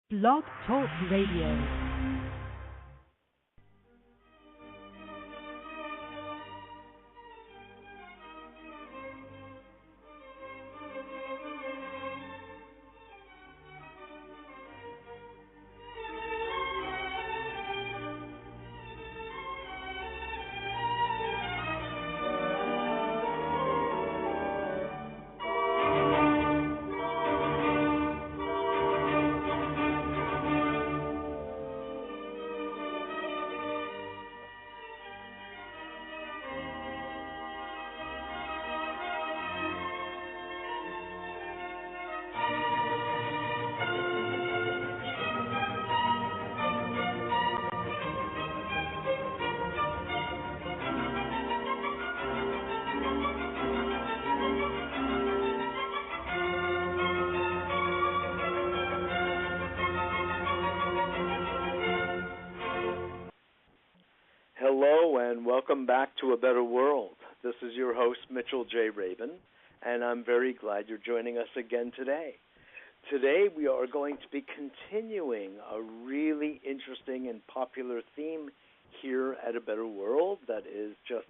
Blog Talk Radio. Hello and welcome back to A Better World. This is your host, Mitchell J. Rabin, and I'm very glad you're joining us again today. Today we are going to be continuing a really interesting and popular theme here at A Better World that is just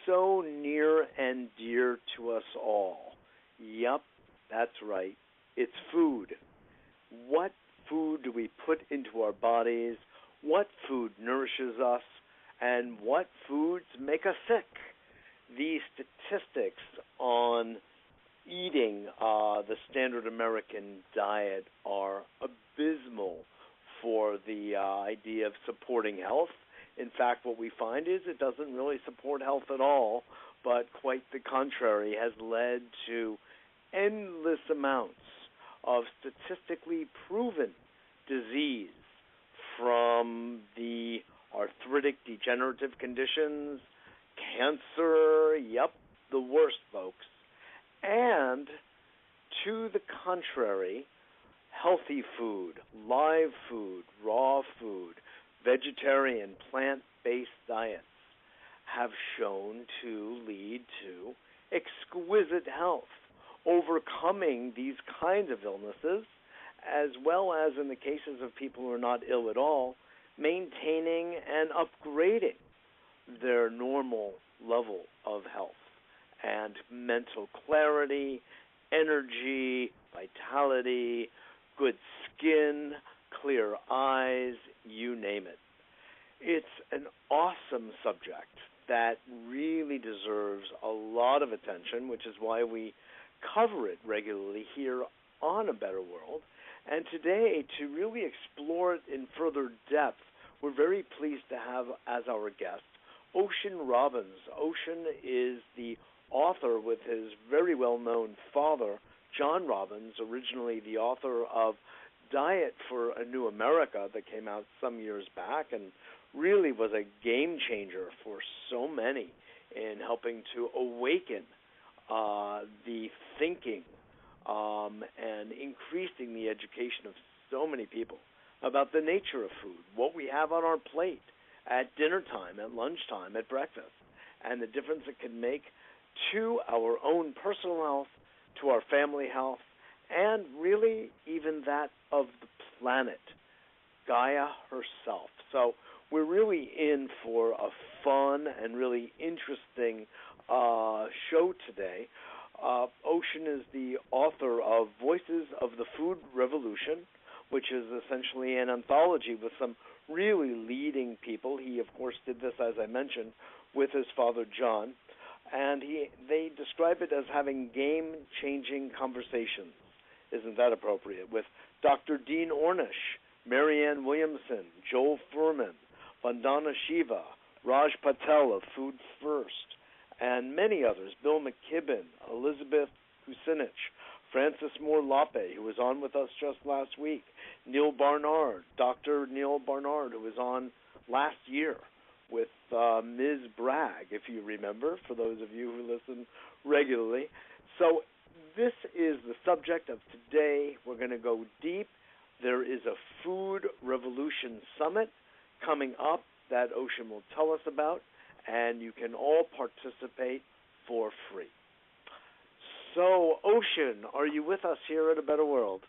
so near and dear to us all. Yup, that's right. It's food. What food do we put into our bodies? What food nourishes us? And what foods make us sick? These statistics on eating the standard American diet are abysmal for the idea of supporting health. In fact, what we find is it doesn't really support health at all, but quite the contrary, has led to endless amounts of statistically proven disease, from the arthritic degenerative conditions, cancer, yep, the worst, folks. And to the contrary, healthy food, live food, raw food, vegetarian, plant-based diets have shown to lead to exquisite health, overcoming these kinds of illnesses, as well as in the cases of people who are not ill at all, maintaining and upgrading their normal level of health and mental clarity, energy, vitality, good skin, clear eyes, you name it. It's an awesome subject that really deserves a lot of attention, which is why we cover it regularly here on A Better World. And today, to really explore it in further depth, we're very pleased to have as our guest Ocean Robbins. Ocean is the author with his very well-known father, John Robbins, originally the author of Diet for a New America that came out some years back and really was a game changer for so many in helping to awaken the thinking and increasing the education of so many people about the nature of food, what we have on our plate at dinner time, at lunchtime, at breakfast, and the difference it can make to our own personal health, to our family health, and really even that of the planet, Gaia herself. So we're really in for a fun and really interesting show today. Ocean is the author of Voices of the Food Revolution, which is essentially an anthology with some really leading people. He, of course, did this, as I mentioned, with his father, John. And they describe it as having game-changing conversations. Isn't that appropriate? With Dr. Dean Ornish, Marianne Williamson, Joel Furman, Vandana Shiva, Raj Patel of Food First, and many others, Bill McKibben, Elizabeth Kucinich, Francis Moore Lope, who was on with us just last week, Neil Barnard, Dr. Neil Barnard, who was on last year with Ms. Bragg, if you remember, for those of you who listen regularly. So this is the subject of today. We're going to go deep. There is a Food Revolution Summit coming up that Ocean will tell us about, and you can all participate for free. So, Ocean, are you with us here at A Better World?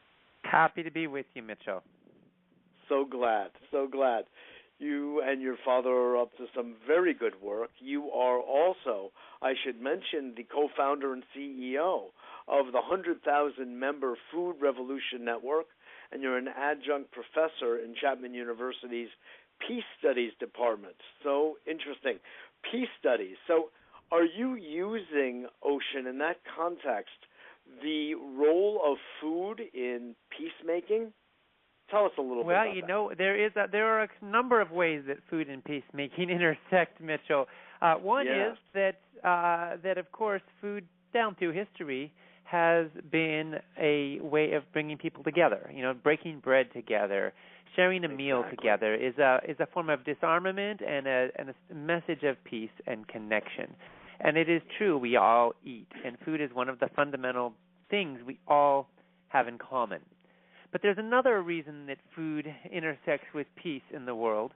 Happy to be with you, Mitchell. So glad, so glad. You and your father are up to some very good work. You are also, I should mention, the co-founder and CEO of the 100,000-member Food Revolution Network, and you're an adjunct professor in Chapman University's Peace Studies Department. So interesting. Peace Studies. So are you using, Ocean, in that context, the role of food in peacemaking? Tell us a little bit about that. Well, there are a number of ways that food and peacemaking intersect, Mitchell. One is that, of course, food down through history has been a way of bringing people together. Breaking bread together, sharing a meal together is a form of disarmament and a message of peace and connection. And it is true, we all eat, and food is one of the fundamental things we all have in common. But there's another reason that food intersects with peace in the world,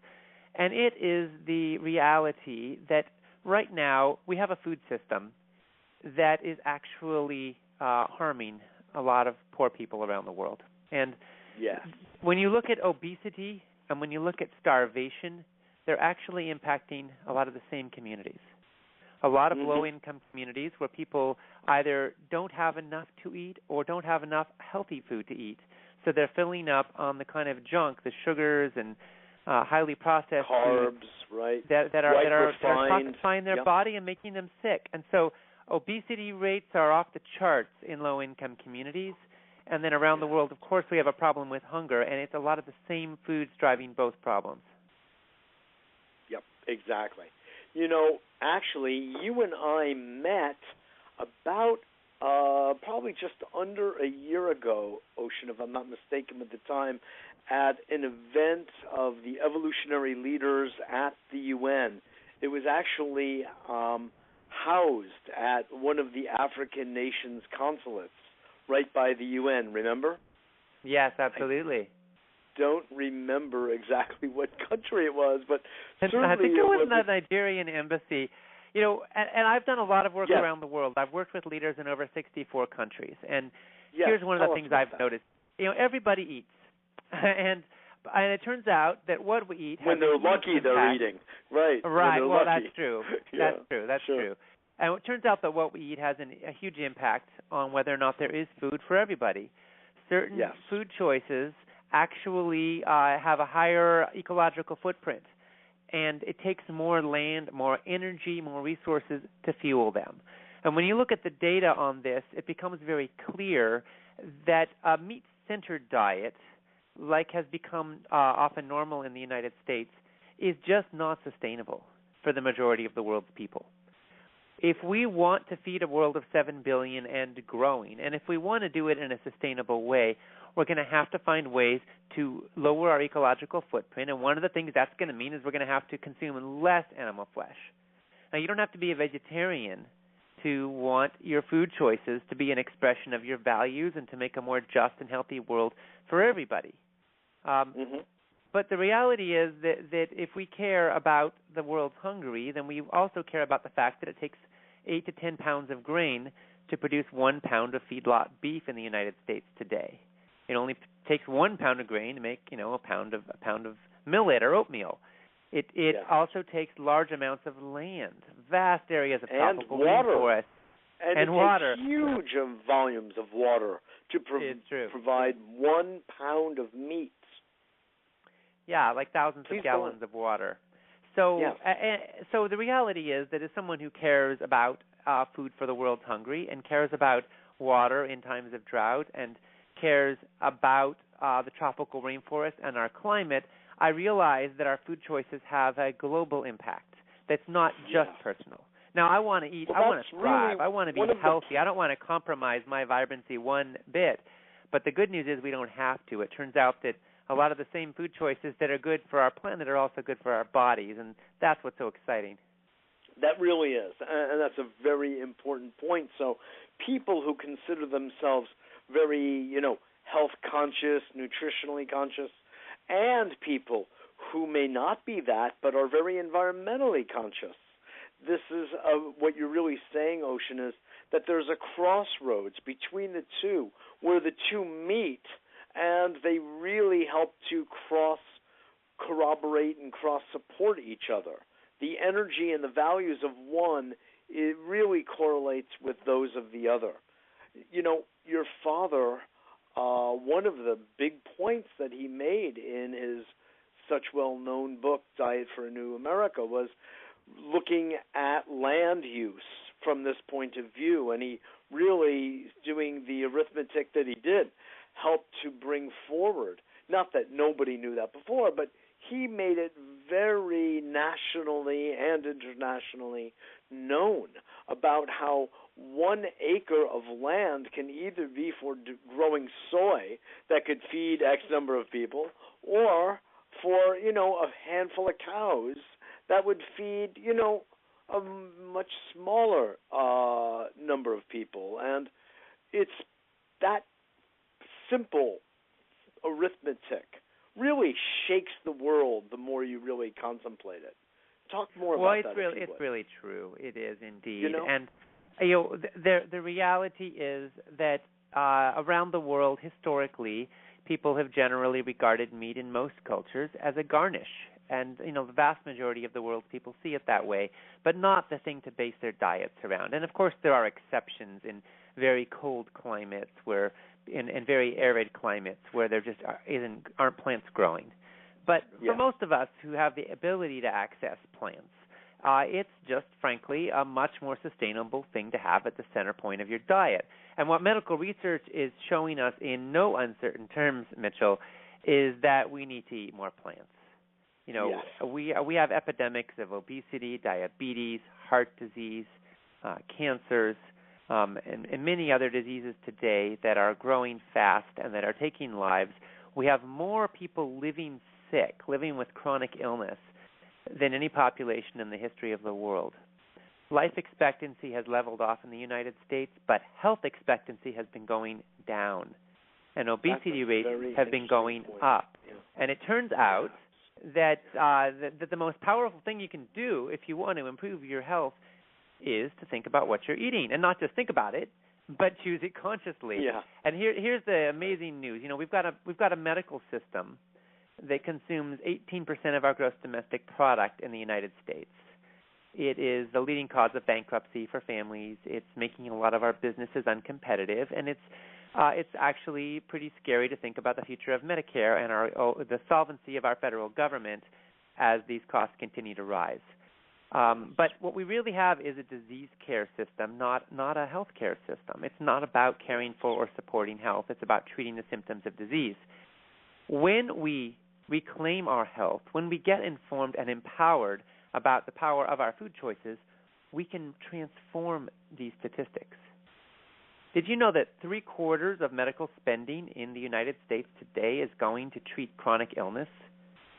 and it is the reality that right now we have a food system that is actually harming a lot of poor people around the world. And when you look at obesity and when you look at starvation, they're actually impacting a lot of the same communities. A lot of low-income communities where people either don't have enough to eat or don't have enough healthy food to eat. So they're filling up on the kind of junk, the sugars and highly processed carbs, foods, right? that are toxifying their body and making them sick. And so obesity rates are off the charts in low-income communities. And then around the world, of course, we have a problem with hunger, and it's a lot of the same foods driving both problems. Yep, exactly. Actually, you and I met about probably just under a year ago, Ocean, if I'm not mistaken at the time, at an event of the evolutionary leaders at the UN. It was actually housed at one of the African nations' consulates right by the UN, remember? Yes, absolutely. I don't remember exactly what country it was, but certainly I think it was the Nigerian embassy. And I've done a lot of work around the world. I've worked with leaders in over 64 countries. And here's one of the things I've noticed. Everybody eats. And it turns out that what we eat has when they're lucky, they're eating. Right. Right. Well, lucky. That's true. That's true. true. And it turns out that what we eat has a huge impact on whether or not there is food for everybody. Certain food choices actually have a higher ecological footprint, and it takes more land, more energy, more resources to fuel them. And when you look at the data on this, it becomes very clear that a meat-centered diet, like has become often normal in the United States, is just not sustainable for the majority of the world's people. If we want to feed a world of 7 billion and growing, and if we want to do it in a sustainable way, we're going to have to find ways to lower our ecological footprint, and one of the things that's going to mean is we're going to have to consume less animal flesh. Now, you don't have to be a vegetarian to want your food choices to be an expression of your values and to make a more just and healthy world for everybody. But the reality is that if we care about the world's hungry, then we also care about the fact that it takes 8 to 10 pounds of grain to produce 1 pound of feedlot beef in the United States today. It only takes 1 pound of grain to make, a pound of millet or oatmeal. It also takes large amounts of land, vast areas of tropical rainforest, and water. Takes huge volumes of water to provide 1 pound of meat. Yeah, like thousands of gallons of water. So, so the reality is that as someone who cares about food for the world's hungry and cares about water in times of drought and cares about the tropical rainforest and our climate, I realize that our food choices have a global impact that's not just personal. Now, I want to eat. I want to thrive. I want to be healthy. I don't want to compromise my vibrancy one bit. But the good news is we don't have to. It turns out that a lot of the same food choices that are good for our planet are also good for our bodies, and that's what's so exciting. That really is, and that's a very important point. So people who consider themselves very, health conscious, nutritionally conscious, and people who may not be that but are very environmentally conscious, this is what you're really saying, Ocean, is that there's a crossroads between the two where the two meet and they really help to cross-corroborate and cross-support each other. The energy and the values of one, it really correlates with those of the other. You know, your father, one of the big points that he made in his such well-known book, Diet for a New America, was looking at land use from this point of view, and he really, doing the arithmetic that he did, helped to bring forward, not that nobody knew that before, but he made it very nationally and internationally known about how 1 acre of land can either be for growing soy that could feed X number of people, or for, you know, a handful of cows that would feed, you know, a much smaller number of people. And it's that simple arithmetic really shakes the world the more you really contemplate it. Talk more about that. Well, it's really true. It is indeed. You know? And the reality is that around the world, historically, people have generally regarded meat in most cultures as a garnish. And, you know, the vast majority of the world's people see it that way, but not the thing to base their diets around. And, of course, there are exceptions in very cold climates where in very arid climates where there just aren't plants growing. But for most of us who have the ability to access plants, it's just, frankly, a much more sustainable thing to have at the center point of your diet. And what medical research is showing us in no uncertain terms, Mitchell, is that we need to eat more plants. You know, we have epidemics of obesity, diabetes, heart disease, cancers, and many other diseases today that are growing fast and that are taking lives. We have more people living sick, living with chronic illness, than any population in the history of the world. Life expectancy has leveled off in the United States, but health expectancy has been going down, and obesity rates have been going up. Yeah. And it turns out that the most powerful thing you can do if you want to improve your health is to think about what you're eating, and not just think about it, but choose it consciously. Yeah. And here's the amazing news. You know, we've got a medical system that consumes 18% of our gross domestic product in the United States. It is the leading cause of bankruptcy for families. It's making a lot of our businesses uncompetitive, and it's actually pretty scary to think about the future of Medicare and the solvency of our federal government as these costs continue to rise. But what we really have is a disease care system, not a health care system. It's not about caring for or supporting health. It's about treating the symptoms of disease. When we reclaim our health, when we get informed and empowered about the power of our food choices, we can transform these statistics. Did you know that 3/4 of medical spending in the United States today is going to treat chronic illness,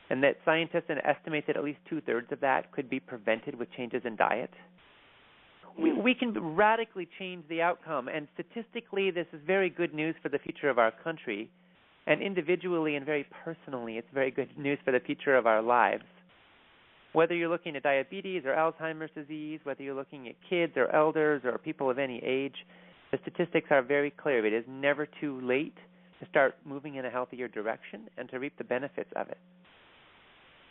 and that scientists estimate that at least 2/3 of that could be prevented with changes in diet? We can radically change the outcome, and statistically this is very good news for the future of our country, and individually and very personally it's very good news for the future of our lives. Whether you're looking at diabetes or Alzheimer's disease, whether you're looking at kids or elders or people of any age, the statistics are very clear. It is never too late to start moving in a healthier direction and to reap the benefits of it.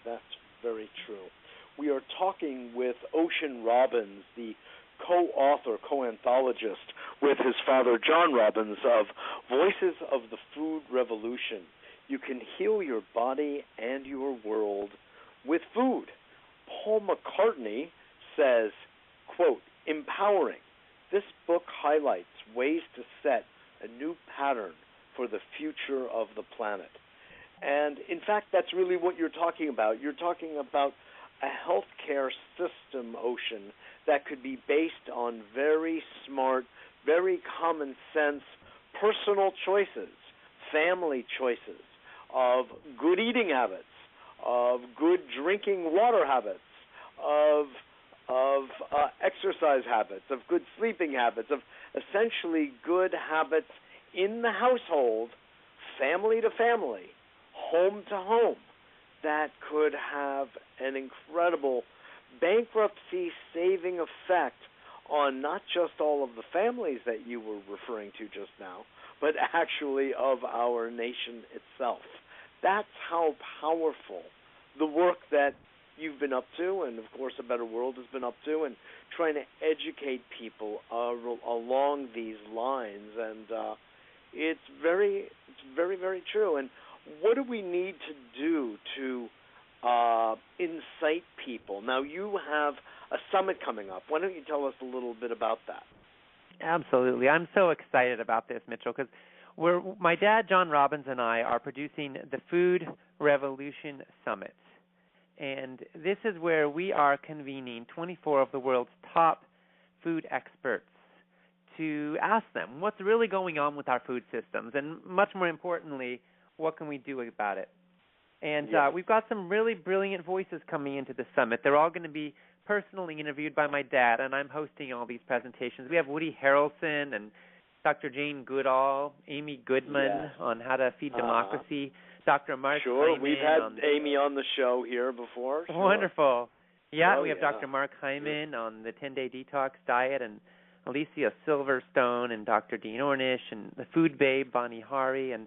That's very true. We are talking with Ocean Robbins, the co-author, co-anthologist with his father, John Robbins, of Voices of the Food Revolution. You can heal your body and your world with food. Paul McCartney says, quote, empowering. This book highlights ways to set a new pattern for the future of the planet. And, in fact, that's really what you're talking about. You're talking about a healthcare system, Ocean, that could be based on very smart, very common sense, personal choices, family choices, of good eating habits, of good drinking water habits, of exercise habits, of good sleeping habits, of essentially good habits in the household, family to family, home to home, that could have an incredible bankruptcy-saving effect on not just all of the families that you were referring to just now, but actually of our nation itself. That's how powerful the work that you've been up to, and of course A Better World has been up to, and trying to educate people along these lines. And it's very, very true. And what do we need to do to incite people? Now, you have a summit coming up. Why don't you tell us a little bit about that? Absolutely. I'm so excited about this, Mitchell, because my dad, John Robbins, and I are producing the Food Revolution Summit. And this is where we are convening 24 of the world's top food experts to ask them what's really going on with our food systems, and much more importantly, what can we do about it? And we've got some really brilliant voices coming into the summit. They're all going to be personally interviewed by my dad, and I'm hosting all these presentations. We have Woody Harrelson and Dr. Jane Goodall, Amy Goodman on how to feed democracy, Dr. Mark Hyman. We've had Amy on the show here before. Wonderful. Yeah, we have Dr. Mark Hyman on the 10-day detox diet, and Alicia Silverstone and Dr. Dean Ornish and the food babe, Bonnie Hari, and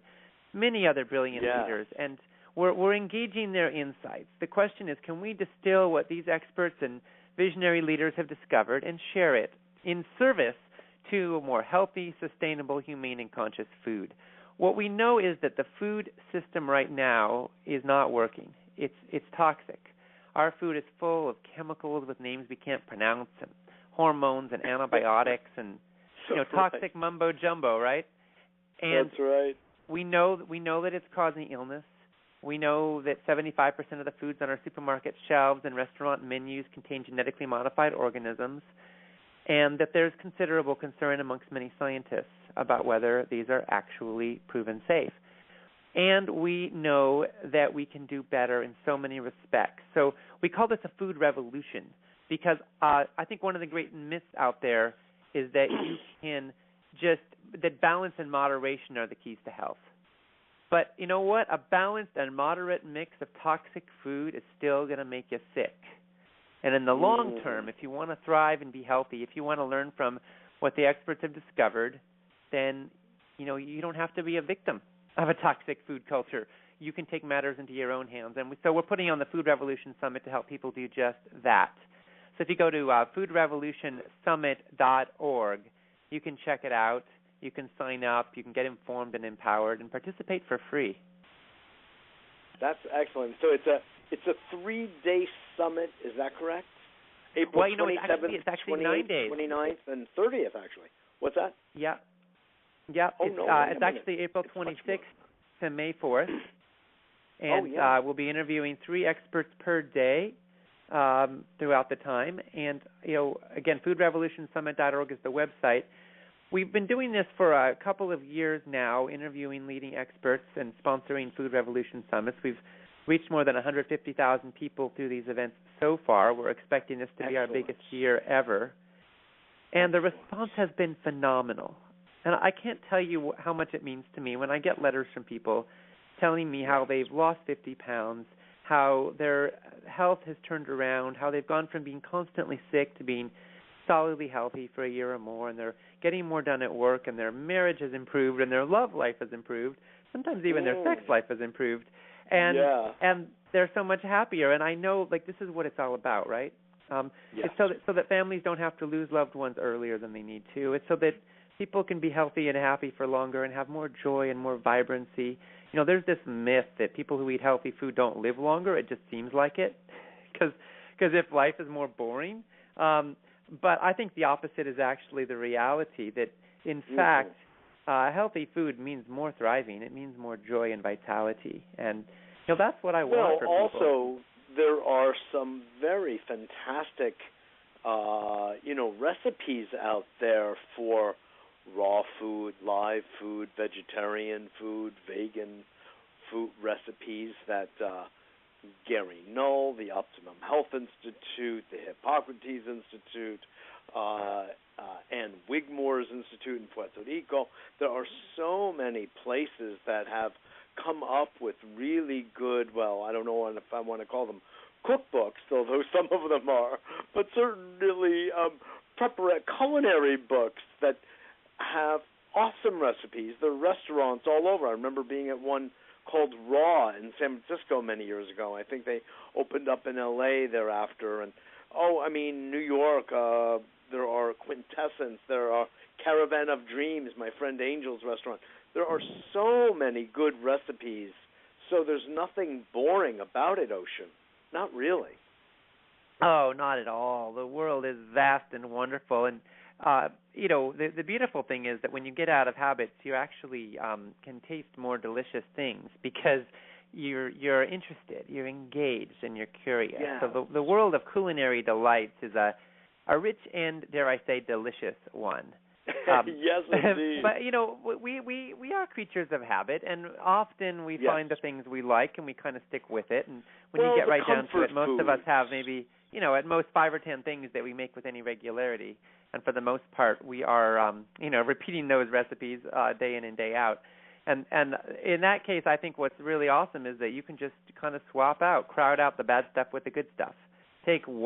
many other brilliant leaders. And we're engaging their insights. The question is, can we distill what these experts and visionary leaders have discovered and share it in service to a more healthy, sustainable, humane, and conscious food? What we know is that the food system right now is not working. It's toxic. Our food is full of chemicals with names we can't pronounce, and hormones and antibiotics and toxic mumbo jumbo, right? And that's right. We know that it's causing illness. We know that 75% of the foods on our supermarket shelves and restaurant menus contain genetically modified organisms, and that there's considerable concern amongst many scientists about whether these are actually proven safe. And we know that we can do better in so many respects. So we call this a food revolution because I think one of the great myths out there is that you can that balance and moderation are the keys to health. But you know what? A balanced and moderate mix of toxic food is still going to make you sick. And in the long term, if you want to thrive and be healthy, if you want to learn from what the experts have discovered, then you don't have to be a victim of a toxic food culture. You can take matters into your own hands. And so we're putting on the Food Revolution Summit to help people do just that. So if you go to foodrevolutionsummit.org, you can check it out. You can sign up. You can get informed and empowered and participate for free. That's excellent. So it's a 3-day summit. Is that correct? April 27th, it's actually 28th, 9 days. 29th, and 30th, actually. What's that? Yeah. It's actually April 26th to May 4th. And we'll be interviewing 3 experts per day throughout the time. And, again, foodrevolutionsummit.org is the website. We've been doing this for a couple of years now, interviewing leading experts and sponsoring Food Revolution Summits. We've reached more than 150,000 people through these events so far. We're expecting this to be our biggest year ever. And the response has been phenomenal. And I can't tell you how much it means to me when I get letters from people telling me how they've lost 50 pounds, how their health has turned around, how they've gone from being constantly sick to being solidly healthy for a year or more, and they're getting more done at work, and their marriage has improved, and their love life has improved. Sometimes even their sex life has improved. And they're so much happier. And I know, this is what it's all about, right? It's so that families don't have to lose loved ones earlier than they need to. It's so that people can be healthy and happy for longer and have more joy and more vibrancy. There's this myth that people who eat healthy food don't live longer. It just seems like it because if life is more boring. But I think the opposite is actually the reality, that, in fact, healthy food means more thriving. It means more joy and vitality. And, that's what I want for people. Well, also, there are some very fantastic, recipes out there for raw food, live food, vegetarian food, vegan food recipes that Gary Null, the Optimum Health Institute, the Hippocrates Institute, and Wigmore's Institute in Puerto Rico. There are so many places that have come up with really good, I don't know if I want to call them cookbooks, although some of them are, but certainly culinary books that have awesome recipes. There are restaurants all over. I remember being at one called Raw in San Francisco many years ago. I think they opened up in L.A. thereafter. And, New York, there are Quintessence. There are Caravan of Dreams, my friend Angel's restaurant. There are so many good recipes. So there's nothing boring about it, Ocean. Not really. Oh, not at all. The world is vast and wonderful. And, the beautiful thing is that when you get out of habits, you actually can taste more delicious things because you're interested, you're engaged, and you're curious. Yeah. So the world of culinary delights is a rich and, dare I say, delicious one. Yes, indeed. But, we are creatures of habit, and often we find the things we like, and we kind of stick with it. And when you get right down to it, most of us have maybe, at most 5 or 10 things that we make with any regularity. And for the most part, we are, repeating those recipes day in and day out. And in that case, I think what's really awesome is that you can just kind of crowd out the bad stuff with the good stuff. Take find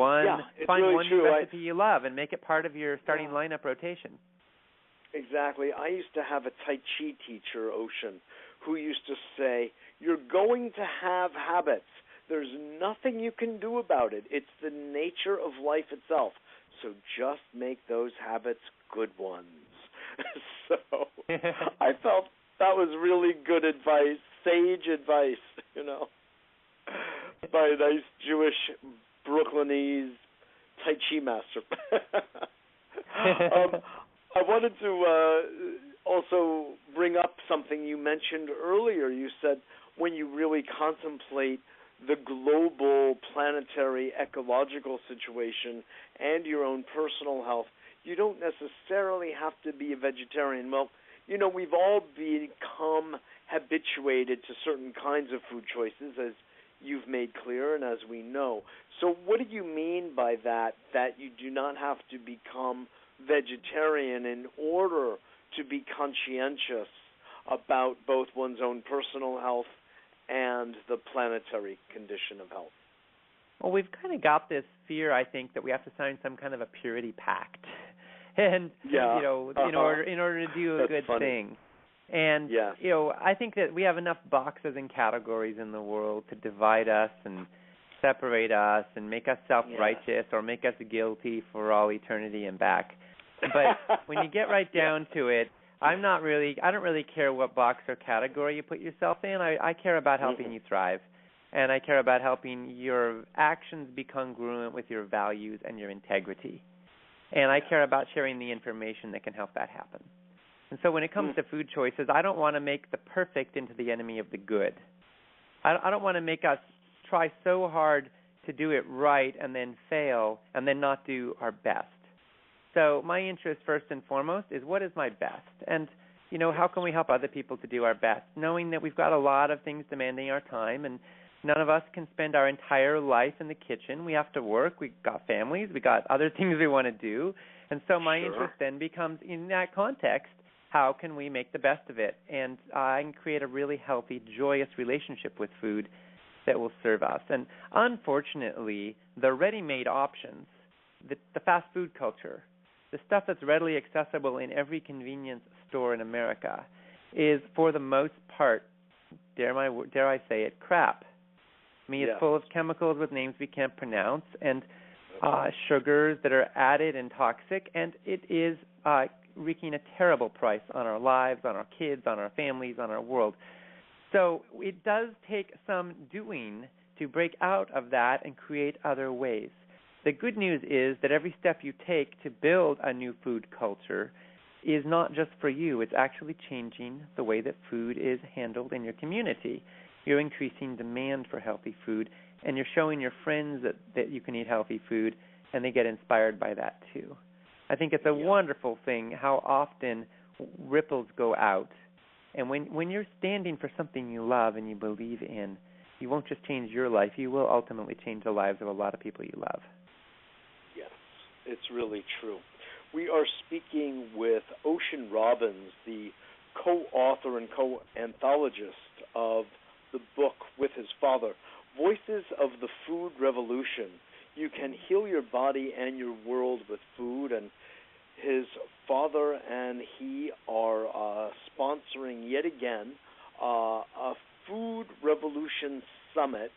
really one true. recipe you love and make it part of your starting lineup rotation. Exactly. I used to have a Tai Chi teacher, Ocean, who used to say, you're going to have habits. There's nothing you can do about it. It's the nature of life itself. So just make those habits good ones. So I felt that was really good advice, sage advice, by a nice Jewish Brooklynese Tai Chi master. I wanted to also bring up something you mentioned earlier. You said when you really contemplate the global planetary ecological situation and your own personal health, you don't necessarily have to be a vegetarian. Well, we've all become habituated to certain kinds of food choices, as you've made clear and as we know. So what do you mean by that you do not have to become vegetarian in order to be conscientious about both one's own personal health and the planetary condition of health? Well, we've kind of got this fear, I think, that we have to sign some kind of a purity pact, and in order to do a good thing. And I think that we have enough boxes and categories in the world to divide us and separate us and make us self-righteous or make us guilty for all eternity and back. But when you get right down to it, I don't really care what box or category you put yourself in. I care about helping you thrive, and I care about helping your actions be congruent with your values and your integrity. And I care about sharing the information that can help that happen. And so when it comes to food choices, I don't want to make the perfect into the enemy of the good. I don't want to make us try so hard to do it right and then fail and then not do our best. So my interest, first and foremost, is what is my best? And, how can we help other people to do our best, knowing that we've got a lot of things demanding our time, and none of us can spend our entire life in the kitchen. We have to work. We've got families. We've got other things we want to do. And so my interest then becomes, in that context, how can we make the best of it? And I can create a really healthy, joyous relationship with food that will serve us. And unfortunately, the ready-made options, the fast food culture, the stuff that's readily accessible in every convenience store in America is, for the most part, dare I say it, crap. I mean, it's full of chemicals with names we can't pronounce and sugars that are added and toxic, and it is wreaking a terrible price on our lives, on our kids, on our families, on our world. So it does take some doing to break out of that and create other ways. The good news is that every step you take to build a new food culture is not just for you. It's actually changing the way that food is handled in your community. You're increasing demand for healthy food, and you're showing your friends that you can eat healthy food, and they get inspired by that too. I think it's a wonderful thing how often ripples go out. And when you're standing for something you love and you believe in, you won't just change your life. You will ultimately change the lives of a lot of people you love. Yes, it's really true. We are speaking with Ocean Robbins, the co-author and co-anthologist of the book with his father, Voices of the Food Revolution. You can heal your body and your world with food, and his father and he are sponsoring yet again a Food Revolution Summit,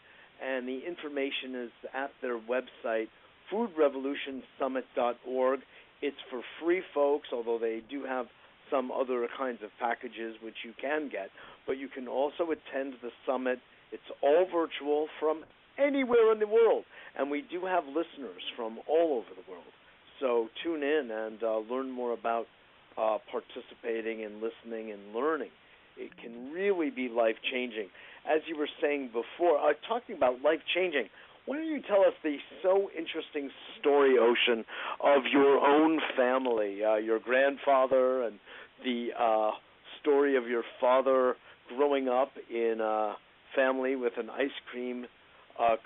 and the information is at their website, foodrevolutionsummit.org. It's for free, folks, although they do have some other kinds of packages which you can get. But you can also attend the summit. It's all virtual from anywhere in the world. And we do have listeners from all over the world. So tune in and learn more about participating and listening and learning. It can really be life-changing. As you were saying before, talking about life-changing, why don't you tell us the so interesting story, Ocean, of your own family, your grandfather, and the story of your father growing up in a family with an ice cream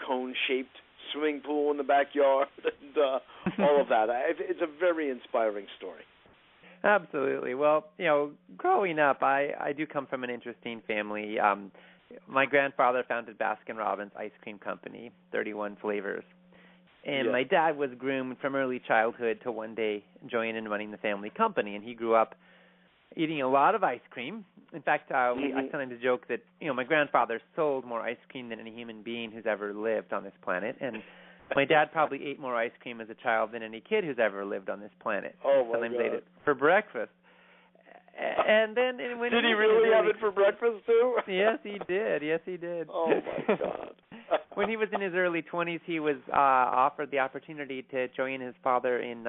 cone-shaped swimming pool in the backyard and all of that. It's a very inspiring story. Absolutely. Well, growing up, I do come from an interesting family. My grandfather founded Baskin-Robbins Ice Cream Company, 31 flavors. And my dad was groomed from early childhood to one day join in running the family company. And he grew up eating a lot of ice cream. In fact, I sometimes joke that, my grandfather sold more ice cream than any human being who's ever lived on this planet. And my dad probably ate more ice cream as a child than any kid who's ever lived on this planet. Oh, my Sometimes God. ate it for breakfast. And then when did he really have it for breakfast too? Yes, he did. Yes, he did. Oh my God! When he was in his early 20s, he was offered the opportunity to join his father in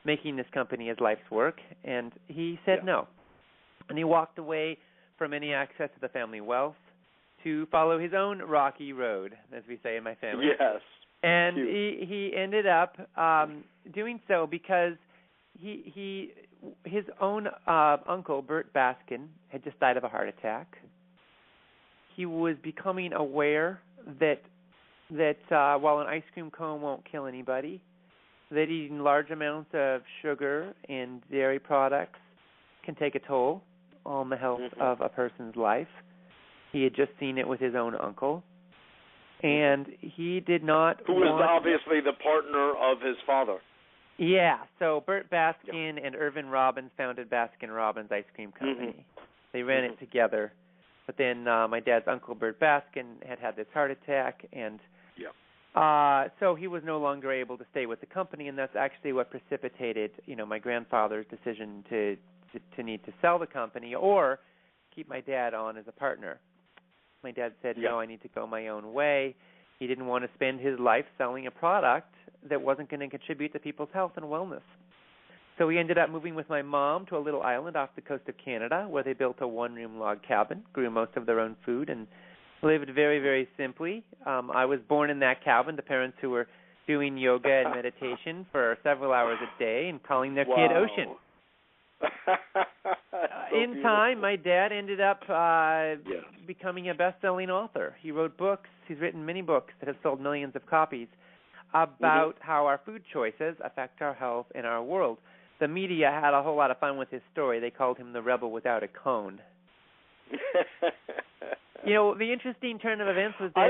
making this company his life's work, and he said no. And he walked away from any access to the family wealth to follow his own rocky road, as we say in my family. Yes. And he ended up doing so because his own uncle, Bert Baskin, had just died of a heart attack. He was becoming aware that while an ice cream cone won't kill anybody, that eating large amounts of sugar and dairy products can take a toll on the health of a person's life. He had just seen it with his own uncle. And he did not Who was obviously the partner of his father. Yeah, so Bert Baskin and Irvin Robbins founded Baskin-Robbins Ice Cream Company. They ran it together. But then my dad's uncle, Bert Baskin, had this heart attack, and so he was no longer able to stay with the company, and that's actually what precipitated, my grandfather's decision to need to sell the company or keep my dad on as a partner. My dad said, no, I need to go my own way. He didn't want to spend his life selling a product that wasn't going to contribute to people's health and wellness. So we ended up moving with my mom to a little island off the coast of Canada where they built a one-room log cabin, grew most of their own food, and lived very, very simply. I was born in that cabin to parents who were doing yoga and meditation for several hours a day and calling their kid Ocean. In time, my dad ended up becoming a best-selling author. He wrote books. He's written many books that have sold millions of copies about how our food choices affect our health and our world. The media had a whole lot of fun with his story. They called him the rebel without a cone. The interesting turn of events was that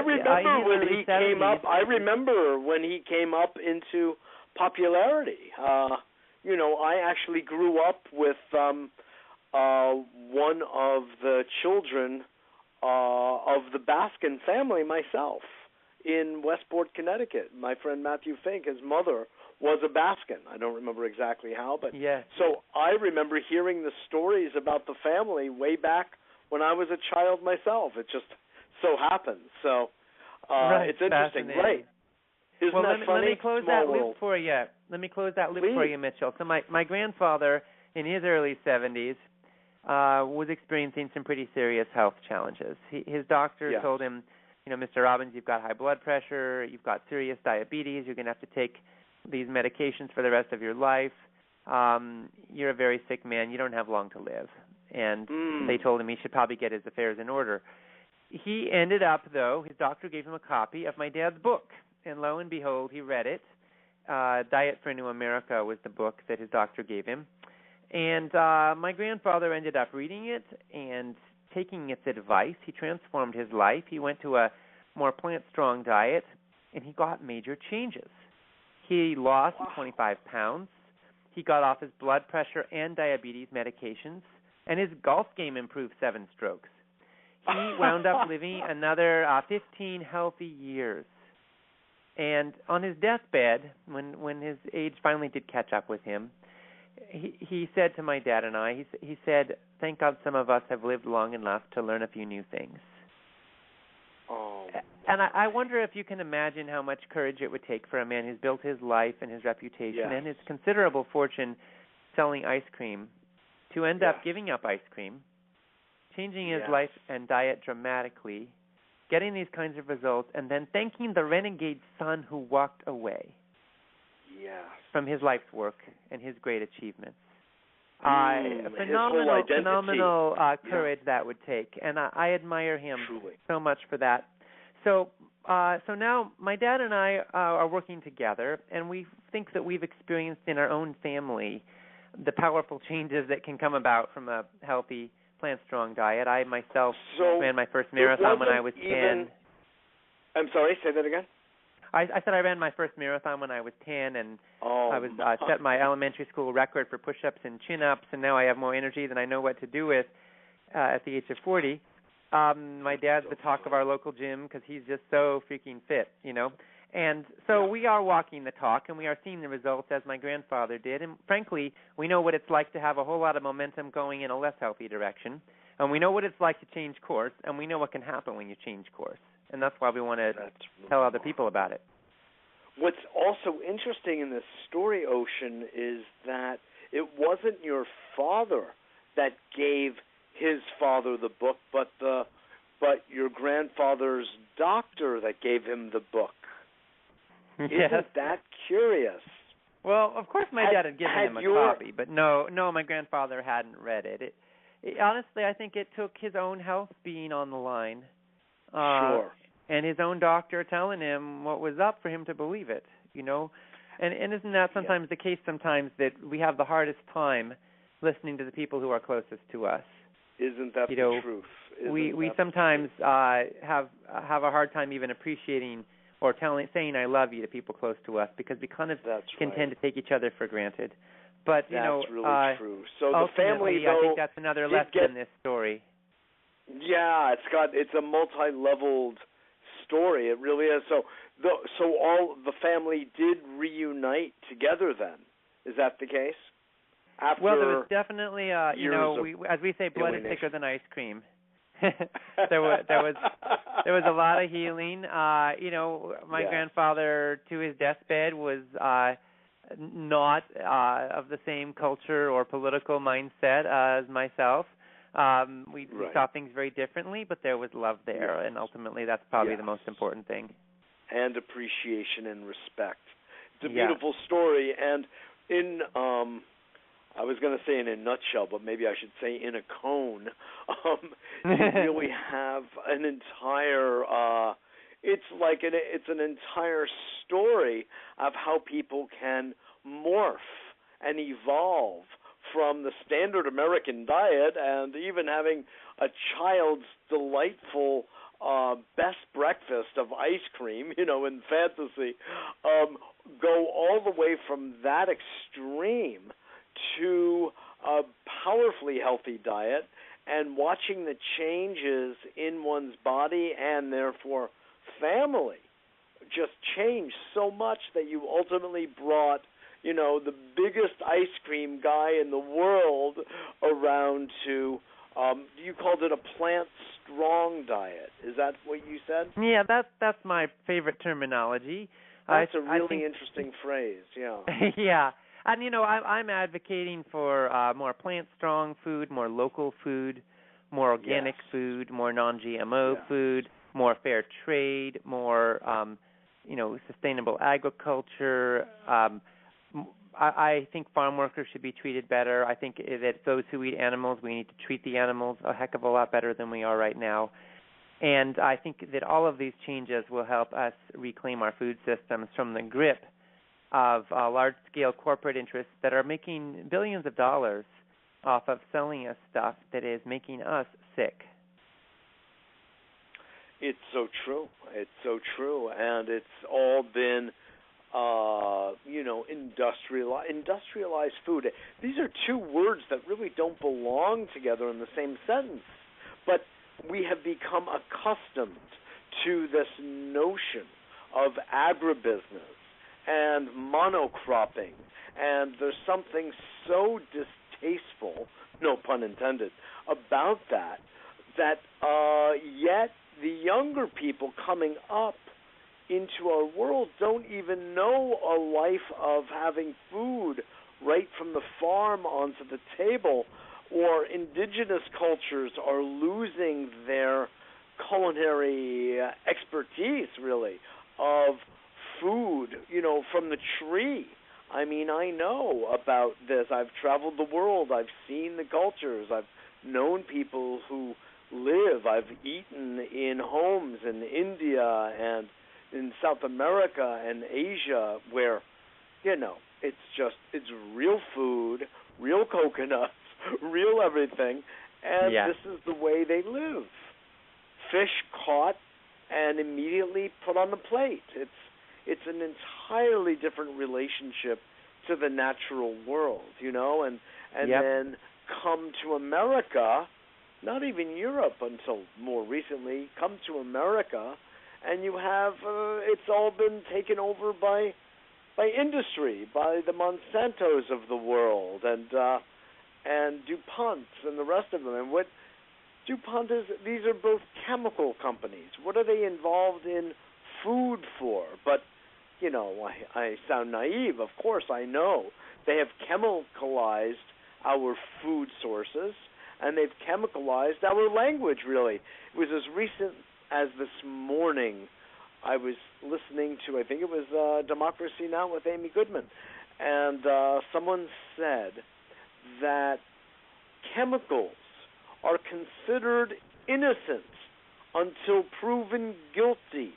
I remember when he came up into popularity. I actually grew up with one of the children of the Baskin family myself in Westport, Connecticut. My friend Matthew Fink, his mother, was a Baskin. I don't remember exactly how, but so I remember hearing the stories about the family way back when I was a child myself. It just so happened. So it's interesting. Right. Isn't that funny? Let me close that loop for you. Let me close that loop for you, Mitchell. So my grandfather, in his early 70s, was experiencing some pretty serious health challenges. His doctor told him, Mr. Robbins, you've got high blood pressure, you've got serious diabetes, you're going to have to take these medications for the rest of your life. You're a very sick man. You don't have long to live. And they told him he should probably get his affairs in order. He ended up, though, his doctor gave him a copy of my dad's book. And lo and behold, he read it. Diet for a New America was the book that his doctor gave him. And my grandfather ended up reading it and taking its advice. He transformed his life. He went to a more plant-strong diet, and he got major changes. He lost 25 pounds. He got off his blood pressure and diabetes medications, and his golf game improved 7 strokes. He wound up living another 15 healthy years. And on his deathbed, when his age finally did catch up with him, he said to my dad and I, he said, "Thank God some of us have lived long enough to learn a few new things." Oh. And I wonder if you can imagine how much courage it would take for a man who's built his life and his reputation and his considerable fortune selling ice cream to end up giving up ice cream, changing his life and diet dramatically, getting these kinds of results, and then thanking the renegade son who walked away from his life's work and his great achievements. Phenomenal courage that would take, and I admire him so much for that. So now my dad and I are working together, and we think that we've experienced in our own family the powerful changes that can come about from a healthy, plant-strong diet. I myself ran my first marathon when I was 10. I'm sorry, say that again? I said I ran my first marathon when I was 10, and I was set my elementary school record for push-ups and chin-ups, and now I have more energy than I know what to do with at the age of 40. My dad's the talk of our local gym because he's just so freaking fit, you know. And so we are walking the talk, and we are seeing the results as my grandfather did. And frankly, we know what it's like to have a whole lot of momentum going in a less healthy direction. And we know what it's like to change course, and we know what can happen when you change course. And that's why we want to tell other people about it. What's also interesting in this story, Ocean, is that it wasn't your father that gave his father the book, but your grandfather's doctor that gave him the book. Isn't that curious? Well, of course my dad had given him a copy, but no, my grandfather hadn't read it. Honestly, I think it took his own health being on the line. And his own doctor telling him what was up for him to believe it, you know. And isn't that sometimes the case sometimes that we have the hardest time listening to the people who are closest to us? Isn't that the truth? We sometimes have a hard time even appreciating or saying I love you to people close to us because we kind of tend to take each other for granted. But that's really true. So the family, though, I think that's another lesson in this story. Yeah, it's a multi-leveled story. It really is. So all the family did reunite together then. Is that the case? After well, there was definitely, as we say, blood is thicker than ice cream. there was a lot of healing. My grandfather, to his deathbed, was not of the same culture or political mindset as myself. We saw things very differently, but there was love there, and ultimately that's probably the most important thing. And appreciation and respect. It's a beautiful story, and in I was going to say in a nutshell, but maybe I should say in a cone. You really have an entire. It's an entire story of how people can morph and evolve from the standard American diet, and even having a child's delightful best breakfast of ice cream, in fantasy, go all the way from that extreme to a powerfully healthy diet, and watching the changes in one's body and therefore family just change so much that you ultimately brought the biggest ice cream guy in the world around to, you called it a plant-strong diet. Is that what you said? Yeah, that's my favorite terminology. That's a really interesting phrase, yeah. Yeah, and I'm advocating for more plant-strong food, more local food, more organic food, more non-GMO food, more fair trade, more, sustainable agriculture. I think farm workers should be treated better. I think that those who eat animals, we need to treat the animals a heck of a lot better than we are right now. And I think that all of these changes will help us reclaim our food systems from the grip of large-scale corporate interests that are making billions of dollars off of selling us stuff that is making us sick. It's so true. It's so true. And it's all been industrialized food. These are two words that really don't belong together in the same sentence, but we have become accustomed to this notion of agribusiness and monocropping, and there's something so distasteful, no pun intended, about that yet the younger people coming up into our world don't even know a life of having food right from the farm onto the table, or indigenous cultures are losing their culinary expertise, really, of food, from the tree. I mean, I know about this. I've traveled the world. I've seen the cultures. I've known people who live. I've eaten in homes in India and in South America and Asia where, it's real food, real coconuts, real everything, and this is the way they live. Fish caught and immediately put on the plate. It's an entirely different relationship to the natural world, and then come to America, not even Europe until more recently, come to America, and you have it's all been taken over by industry, by the Monsantos of the world, and DuPont and the rest of them. And what DuPont is, these are both chemical companies. What are they involved in food for? But, I sound naive. Of course, I know. They have chemicalized our food sources, and they've chemicalized our language, really. It was as recent as this morning I was listening to, I think it was Democracy Now! With Amy Goodman, and someone said that chemicals are considered innocent until proven guilty.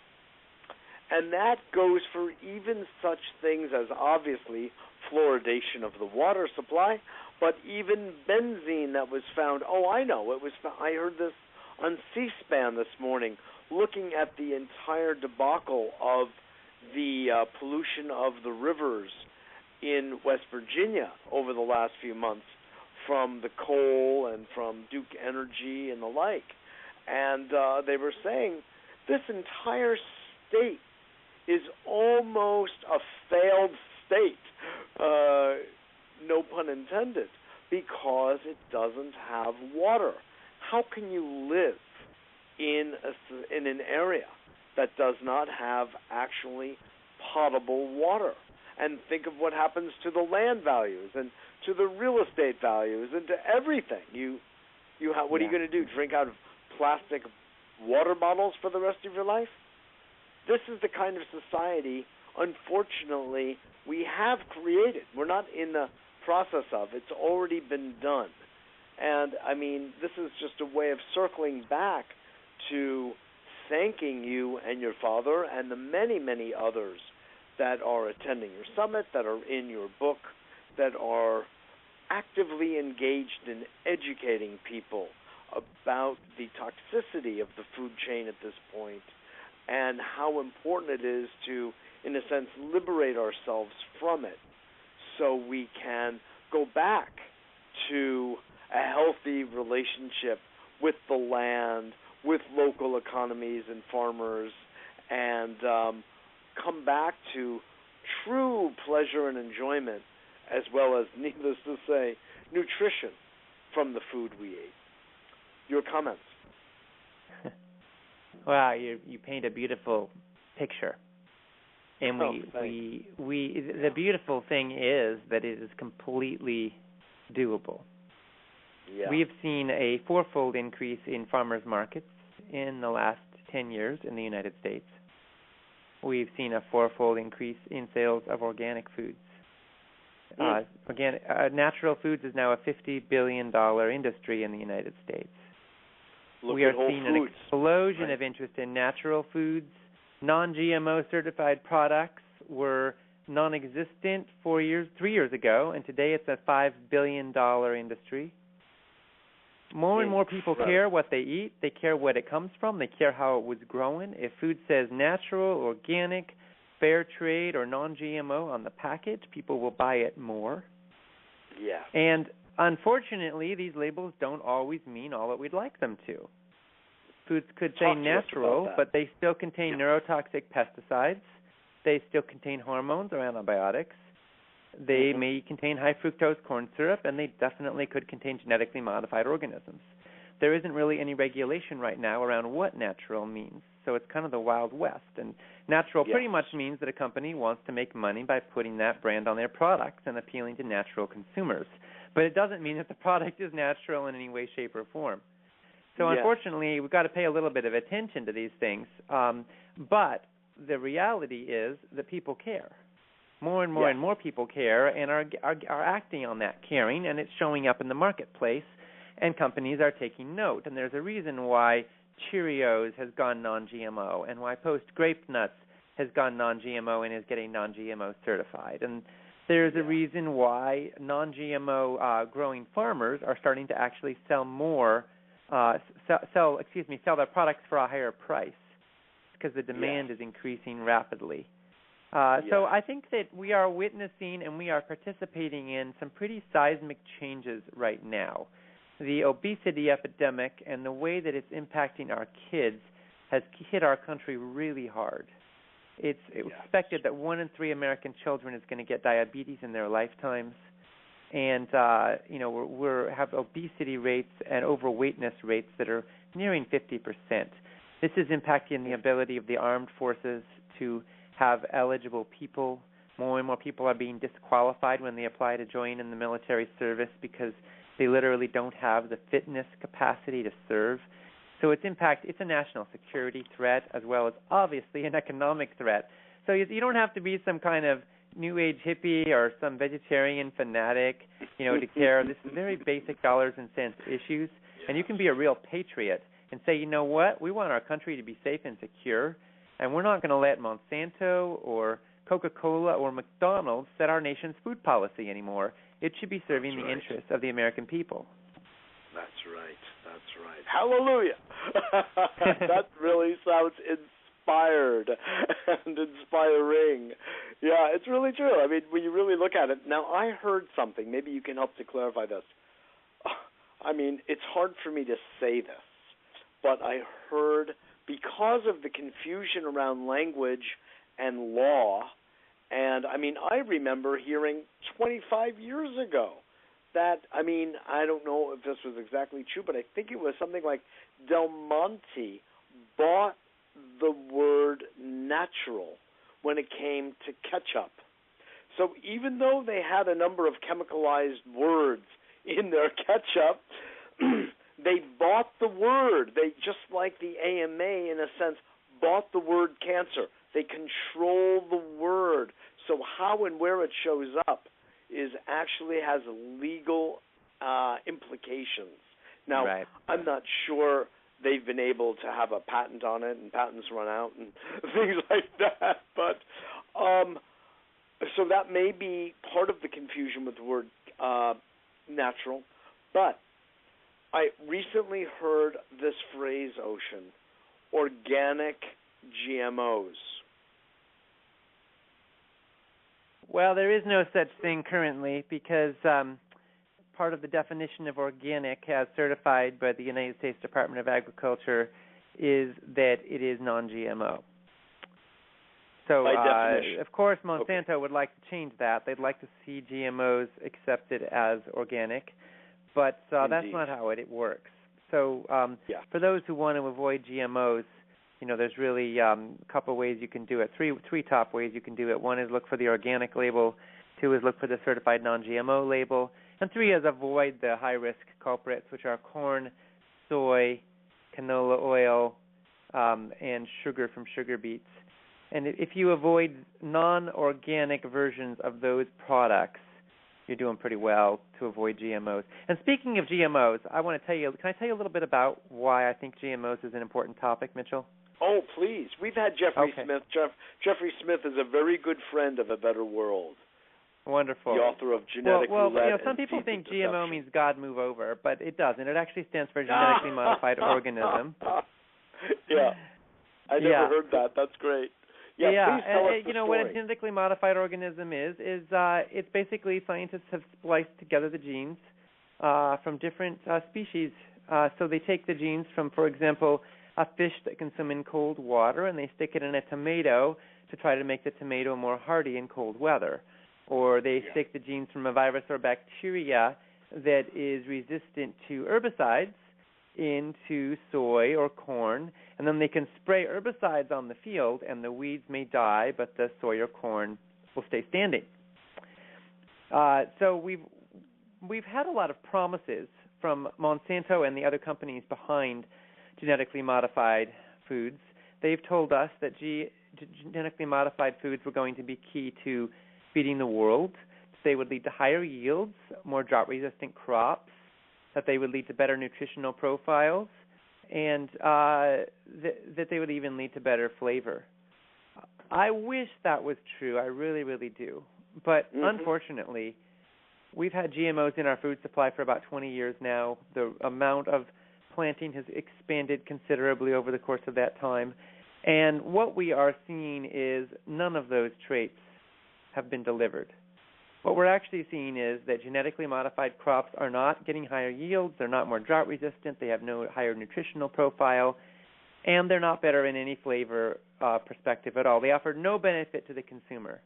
And that goes for even such things as, obviously, fluoridation of the water supply, but even benzene that was found. Oh, I know. I heard this on C-SPAN this morning, looking at the entire debacle of the pollution of the rivers in West Virginia over the last few months from the coal and from Duke Energy and the like. And they were saying this entire state is almost a failed state, no pun intended, because it doesn't have water. How can you live in an area that does not have actually potable water? And think of what happens to the land values and to the real estate values and to everything. What are you going to do? Drink out of plastic water bottles for the rest of your life? This is the kind of society, unfortunately, we have created. We're not in the process of. It's already been done. And, I mean, this is just a way of circling back to thanking you and your father and the many, many others that are attending your summit, that are in your book, that are actively engaged in educating people about the toxicity of the food chain at this point and how important it is to, in a sense, liberate ourselves from it so we can go back to a healthy relationship with the land, with local economies and farmers, and come back to true pleasure and enjoyment, as well as, needless to say, nutrition from the food we eat. Your comments? Wow, you paint a beautiful picture. And the beautiful thing is that it is completely doable. Yeah. We have seen a fourfold increase in farmers markets in the last 10 years in the United States. We've seen a fourfold increase in sales of organic foods. Natural foods is now a $50 billion industry in the United States. We are seeing an explosion of interest in natural foods. Non-GMO certified products were non-existent 3 years ago, and today it's a $5 billion industry. More and more people care what they eat. They care what it comes from. They care how it was grown. If food says natural, organic, fair trade or non-GMO on the package, people will buy it more. Yeah. And unfortunately, these labels don't always mean all that we'd like them to. Foods could say natural, but they still contain neurotoxic pesticides. They still contain hormones or antibiotics. They may contain high fructose corn syrup, and they definitely could contain genetically modified organisms. There isn't really any regulation right now around what natural means, so it's kind of the Wild West. And natural pretty much means that a company wants to make money by putting that brand on their products and appealing to natural consumers. But it doesn't mean that the product is natural in any way, shape, or form. So unfortunately, we've got to pay a little bit of attention to these things. But the reality is that people care. More and more and more people care and are acting on that caring, and it's showing up in the marketplace, and companies are taking note. And there's a reason why Cheerios has gone non-GMO and why Post Grape Nuts has gone non-GMO and is getting non-GMO certified. And there's a reason why non-GMO growing farmers are starting to actually sell their products for a higher price because the demand is increasing rapidly. So I think that we are witnessing and we are participating in some pretty seismic changes right now. The obesity epidemic and the way that it's impacting our kids has hit our country really hard. It's expected that 1 in 3 American children is going to get diabetes in their lifetimes. And, we have obesity rates and overweightness rates that are nearing 50%. This is impacting the ability of the armed forces to have eligible people. More and more people are being disqualified when they apply to join in the military service because they literally don't have the fitness capacity to serve. So it's a national security threat as well as obviously an economic threat. So you don't have to be some kind of New Age hippie or some vegetarian fanatic, to care. This is very basic dollars and cents issues, and you can be a real patriot and say, you know what, we want our country to be safe and secure, and we're not going to let Monsanto or Coca-Cola or McDonald's set our nation's food policy anymore. It should be serving the interests of the American people. That's right. Hallelujah. That really sounds inspired and inspiring. Yeah, it's really true. I mean, when you really look at it. Now, I heard something. Maybe you can help to clarify this. I mean, it's hard for me to say this, but I heard because of the confusion around language and law, and, I mean, I remember hearing 25 years ago that, I mean, I don't know if this was exactly true, but I think it was something like Del Monte bought the word natural when it came to ketchup. So even though they had a number of chemicalized words in their ketchup, they bought the word. They, just like the AMA, in a sense, bought the word cancer. They control the word. So how and where it shows up actually has legal implications. Now, I'm not sure they've been able to have a patent on it, and patents run out and things like that. But so that may be part of the confusion with the word natural. But I recently heard this phrase, Ocean, organic GMOs. Well, there is no such thing currently because part of the definition of organic as certified by the United States Department of Agriculture is that it is non-GMO. So, of course, Monsanto would like to change that. They'd like to see GMOs accepted as organic, but that's not how it works. So for those who want to avoid GMOs, there's really a couple of ways you can do it, three top ways you can do it. One is look for the organic label. 2 is look for the certified non-GMO label. And 3 is avoid the high-risk culprits, which are corn, soy, canola oil, and sugar from sugar beets. And if you avoid non-organic versions of those products, you're doing pretty well to avoid GMOs. And speaking of GMOs, I want to tell you, can I tell you a little bit about why I think GMOs is an important topic, Mitchell? Oh, please. We've had Jeffrey Smith. Jeffrey Smith is a very good friend of A Better World. Wonderful. The author of Genetically. Well, some people think GMO means God move over, but it doesn't. It actually stands for genetically modified organism. Yeah. I never heard that. That's great. Please tell us the you know, story. what a genetically modified organism is it's basically scientists have spliced together the genes from different species. So they take the genes from, for example, a fish that can swim in cold water, and they stick it in a tomato to try to make the tomato more hardy in cold weather. Or they stick the genes from a virus or bacteria that is resistant to herbicides into soy or corn, and then they can spray herbicides on the field, and the weeds may die, but the soy or corn will stay standing. So we've had a lot of promises from Monsanto and the other companies behind genetically modified foods. They've told us that genetically modified foods were going to be key to feeding the world. They would lead to higher yields, more drought-resistant crops, that they would lead to better nutritional profiles, and that they would even lead to better flavor. I wish that was true. I really, really do. But unfortunately, we've had GMOs in our food supply for about 20 years now. The amount of planting has expanded considerably over the course of that time. And what we are seeing is none of those traits have been delivered. What we're actually seeing is that genetically modified crops are not getting higher yields, they're not more drought resistant, they have no higher nutritional profile, and they're not better in any flavor perspective at all. They offer no benefit to the consumer.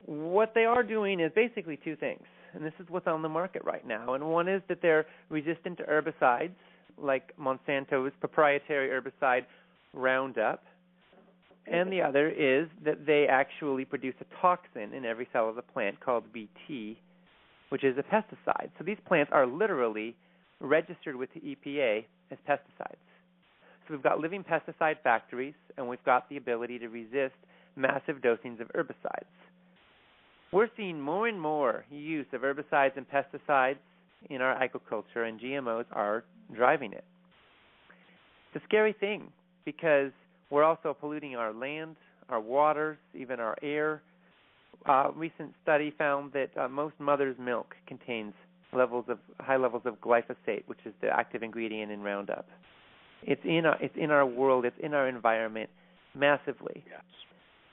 What they are doing is basically two things, and this is what's on the market right now. And one is that they're resistant to herbicides, like Monsanto's proprietary herbicide Roundup. And the other is that they actually produce a toxin in every cell of the plant called Bt, which is a pesticide. So these plants are literally registered with the EPA as pesticides. So we've got living pesticide factories, and we've got the ability to resist massive dosings of herbicides. We're seeing more and more use of herbicides and pesticides in our agriculture, and GMOs are driving it. It's a scary thing because we're also polluting our land, our waters, even our air. A recent study found that most mother's milk contains high levels of glyphosate, which is the active ingredient in Roundup. It's in our world, it's in our environment massively. Yes.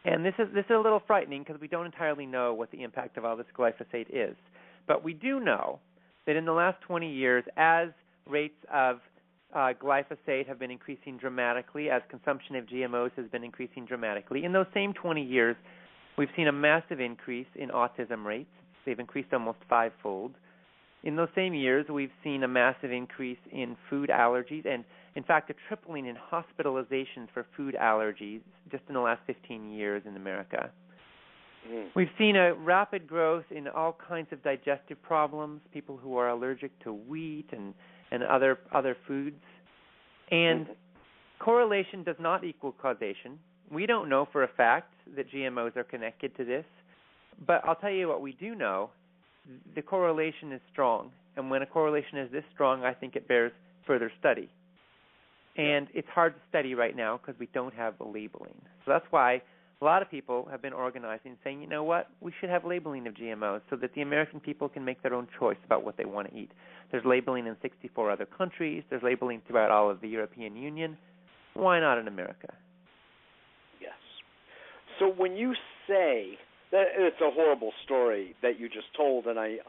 And this is a little frightening because we don't entirely know what the impact of all this glyphosate is. But we do know that in the last 20 years, as rates of glyphosate have been increasing dramatically, as consumption of GMOs has been increasing dramatically, in those same 20 years, we've seen a massive increase in autism rates. They've increased almost fivefold. In those same years, we've seen a massive increase in food allergies and, in fact, a tripling in hospitalizations for food allergies just in the last 15 years in America. We've seen a rapid growth in all kinds of digestive problems, people who are allergic to wheat and other foods. And correlation does not equal causation. We don't know for a fact that GMOs are connected to this, but I'll tell you what we do know. The correlation is strong, and when a correlation is this strong, I think it bears further study. And it's hard to study right now because we don't have labeling. So that's why a lot of people have been organizing, saying, you know what, we should have labeling of GMOs so that the American people can make their own choice about what they want to eat. There's labeling in 64 other countries. There's labeling throughout all of the European Union. Why not in America? Yes. So when you say that it's a horrible story that you just told, and I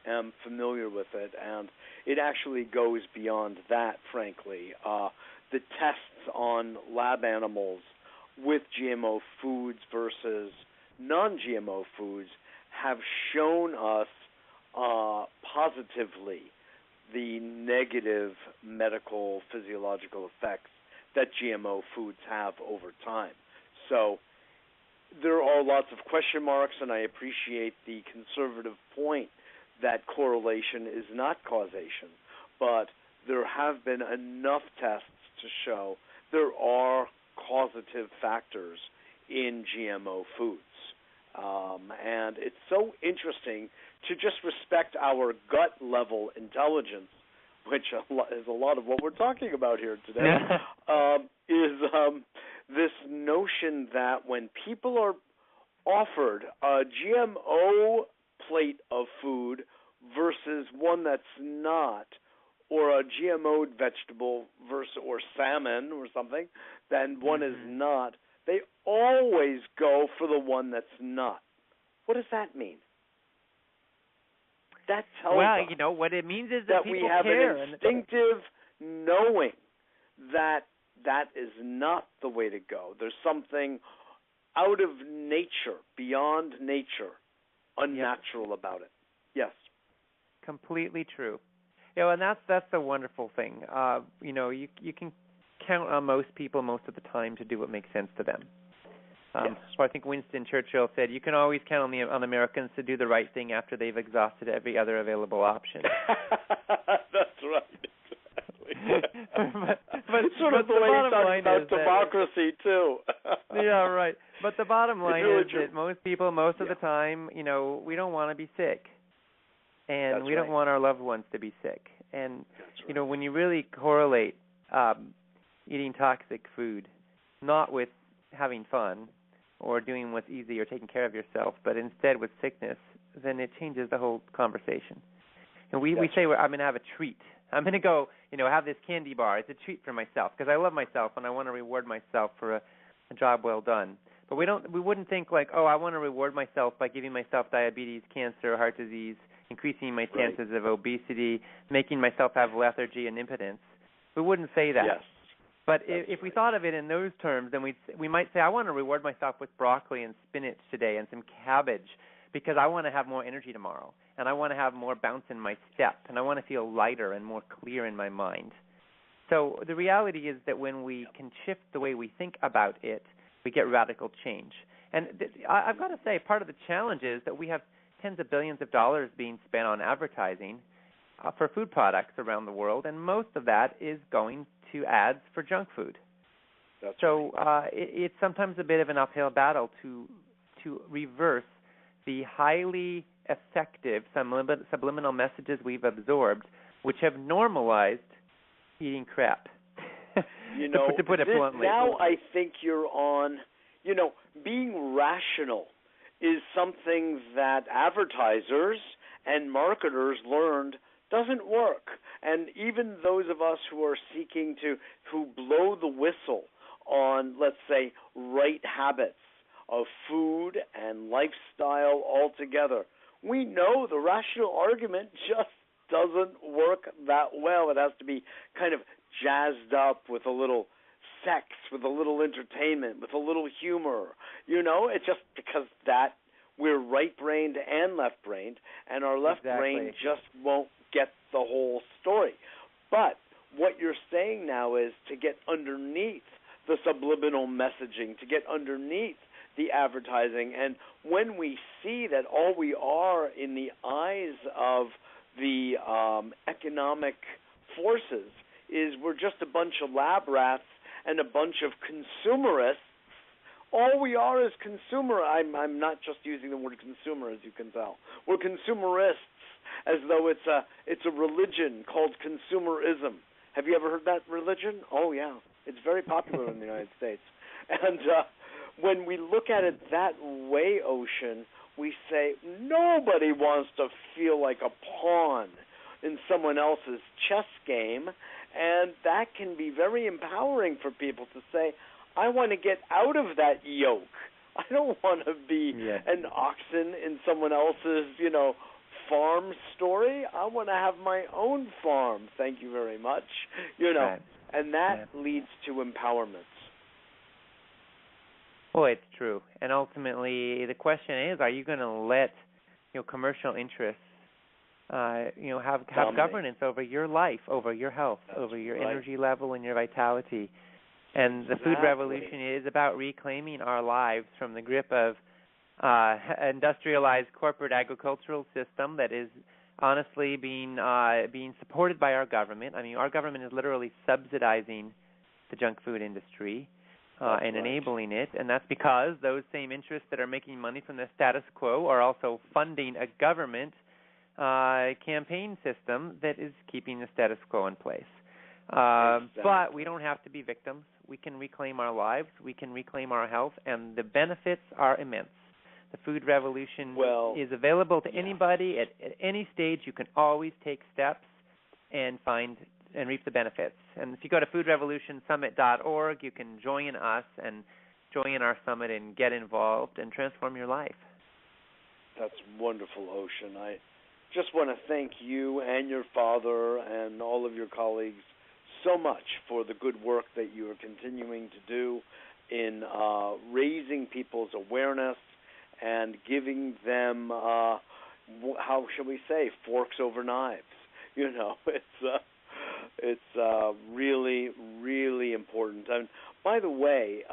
am familiar with it, and it actually goes beyond that, frankly. The tests on lab animals with GMO foods versus non-GMO foods have shown us positively the negative medical physiological effects that GMO foods have over time. So there are lots of question marks, and I appreciate the conservative point that correlation is not causation, but there have been enough tests to show there are causative factors in GMO foods. And it's so interesting to just respect our gut-level intelligence, which is a lot of what we're talking about here today, this notion that when people are offered a GMO plate of food versus one that's not, or a GMO vegetable versus or salmon or something, then one is not, they always go for the one that's not. What does that mean? That tells us you know, what it means is that people we have care. an instinctive knowing that that is not the way to go. There's something out of nature, beyond nature, unnatural about it. Yes. Completely true. You know, and that's the wonderful thing. You know, you can count on most people most of the time to do what makes sense to them. So I think Winston Churchill said, you can always count on Americans to do the right thing after they've exhausted every other available option. That's right. but sort of the way he talks about democracy, too. Yeah, right. But the bottom line really is true. that most people, most of the time, you know, we don't want to be sick. And That's we don't want our loved ones to be sick. And, you know, when you really correlate eating toxic food, not with having fun or doing what's easy or taking care of yourself, but instead with sickness, then it changes the whole conversation. And we say, well, I'm going to have a treat. I'm going to go, you know, have this candy bar. It's a treat for myself because I love myself and I want to reward myself for a job well done. But we wouldn't think like, oh, I want to reward myself by giving myself diabetes, cancer, heart disease, increasing my chances of obesity, making myself have lethargy and impotence. We wouldn't say that. Yes. But if we thought of it in those terms, then we might say, I want to reward myself with broccoli and spinach today and some cabbage because I want to have more energy tomorrow and I want to have more bounce in my step and I want to feel lighter and more clear in my mind. So the reality is that when we can shift the way we think about it, we get radical change. And I've got to say, part of the challenge is that we have tens of billions of dollars being spent on advertising for food products around the world, and most of that is going to ads for junk food. That's so right. It's sometimes a bit of an uphill battle to reverse the highly effective subliminal messages we've absorbed, which have normalized eating crap. You know, to put it bluntly. Now I think you're on, you know, being rational is something that advertisers and marketers learned doesn't work. And even those of us who are seeking who blow the whistle on, let's say, right habits of food and lifestyle altogether, we know the rational argument just doesn't work that well. It has to be kind of jazzed up with a little sex, with a little entertainment, with a little humor. You know, it's just because that we're right-brained and left-brained, and our left brain just won't get the whole story. But what you're saying now is to get underneath the subliminal messaging, to get underneath the advertising. And when we see that all we are in the eyes of the economic forces is we're just a bunch of lab rats and a bunch of consumerists, all we are is consumer. I'm not just using the word consumer, as you can tell. We're consumerists, as though it's a religion called consumerism. Have you ever heard that religion? Oh, yeah. It's very popular in the United States. And when we look at it that way, Ocean, we say nobody wants to feel like a pawn in someone else's chess game, and that can be very empowering for people to say, I want to get out of that yoke. I don't want to be an oxen in someone else's, farm story. I want to have my own farm. Thank you very much. And that leads to empowerment. Well, it's true. And ultimately, the question is, are you going to let commercial interests have governance over your life, over your health, over your energy level and your vitality? And the food revolution is about reclaiming our lives from the grip of industrialized corporate agricultural system that is honestly being supported by our government. I mean, our government is literally subsidizing the junk food industry and enabling it, and that's because those same interests that are making money from the status quo are also funding a government campaign system that is keeping the status quo in place. But we don't have to be victims. We can reclaim our lives. We can reclaim our health, and the benefits are immense. The food revolution is available to anybody at any stage. You can always take steps and find and reap the benefits. And if you go to foodrevolutionsummit.org, you can join us and join our summit and get involved and transform your life. That's wonderful, Ocean. I just want to thank you and your father and all of your colleagues so much for the good work that you are continuing to do in raising people's awareness and giving them, how shall we say, forks over knives. You know, it's really, really important. And by the way,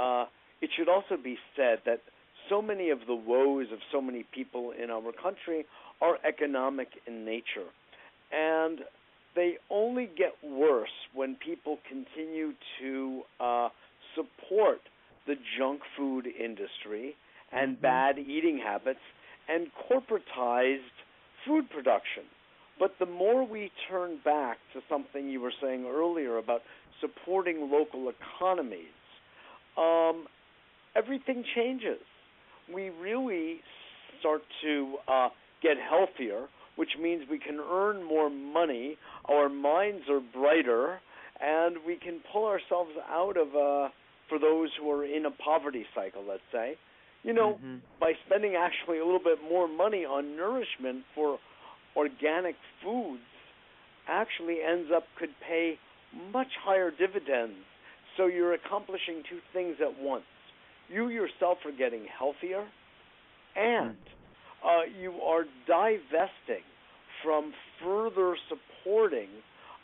it should also be said that so many of the woes of so many people in our country are economic in nature, and they only get worse when people continue to support the junk food industry and bad eating habits and corporatized food production. But the more we turn back to something you were saying earlier about supporting local economies, everything changes. We really start to get healthier, which means we can earn more money, our minds are brighter, and we can pull ourselves out of, for those who are in a poverty cycle, let's say, you know, by spending actually a little bit more money on nourishment for organic foods, actually could pay much higher dividends. So you're accomplishing two things at once. You yourself are getting healthier, and you are divesting from further supporting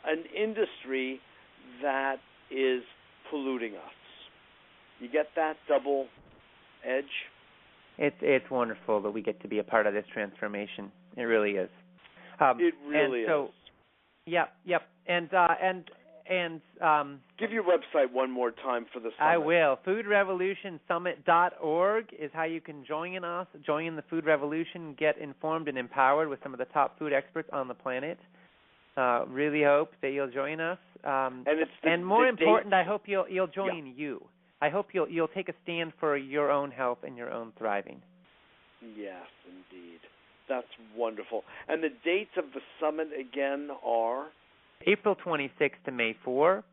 an industry that is polluting us. You get that double edge? It's wonderful that we get to be a part of this transformation. It really is. It really is. Yep. And give your website one more time for the summit. I will. foodrevolutionsummit.org is how you can join us, join the Food Revolution, get informed and empowered with some of the top food experts on the planet. Really hope that you'll join us. And more important, I hope you'll join you. I hope you'll take a stand for your own health and your own thriving. Yes, indeed. That's wonderful. And the dates of the summit again are? April 26th to May 4.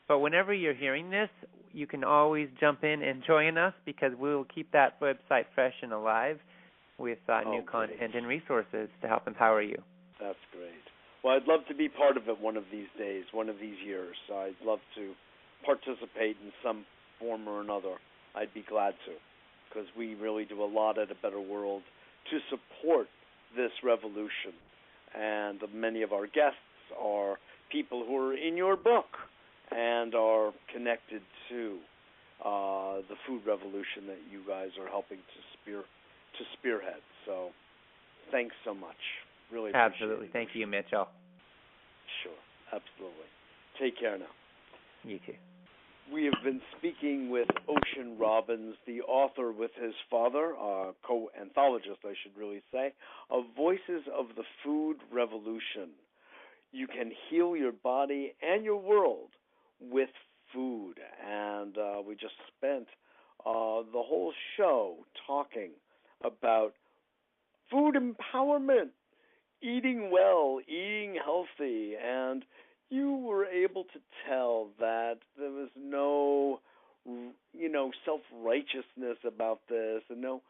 But whenever you're hearing this, you can always jump in and join us because we'll keep that website fresh and alive with new content and resources to help empower you. That's great. Well, I'd love to be part of it one of these days, one of these years. I'd love to participate in some form or another. I'd be glad to, because we really do a lot at A Better World to support this revolution. And many of our guests are people who are in your book and are connected to the food revolution that you guys are helping to spearhead. So thanks so much. Really appreciate Absolutely. it. Thank you, Mitchell. Sure. Absolutely. Take care now. You too. We have been speaking with Ocean Robbins, the author with his father, co-anthologist, I should really say, of Voices of the Food Revolution. You can heal your body and your world with food. And we just spent the whole show talking about food empowerment, eating well, eating healthy, and you were able to tell that there was no, self-righteousness about this, and no,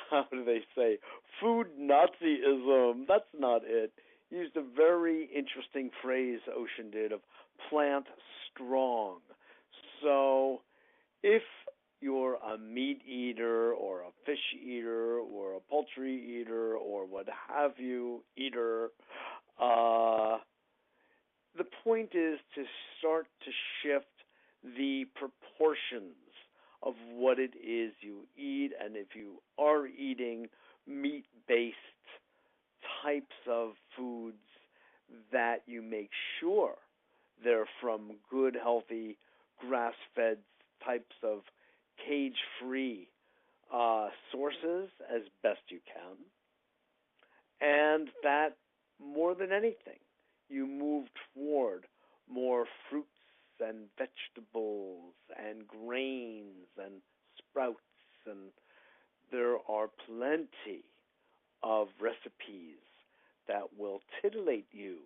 how do they say, food Nazism. That's not it. He used a very interesting phrase, Ocean did, of plant strong. So if you're a meat eater or a fish eater or a poultry eater or what have you eater, the point is to start to shift the proportions of what it is you eat, and if you are eating meat-based types of foods, that you make sure they're from good, healthy, grass-fed types of cage-free sources as best you can, and that more than anything, you move toward more fruits and vegetables and grains and sprouts, and there are plenty of recipes that will titillate you.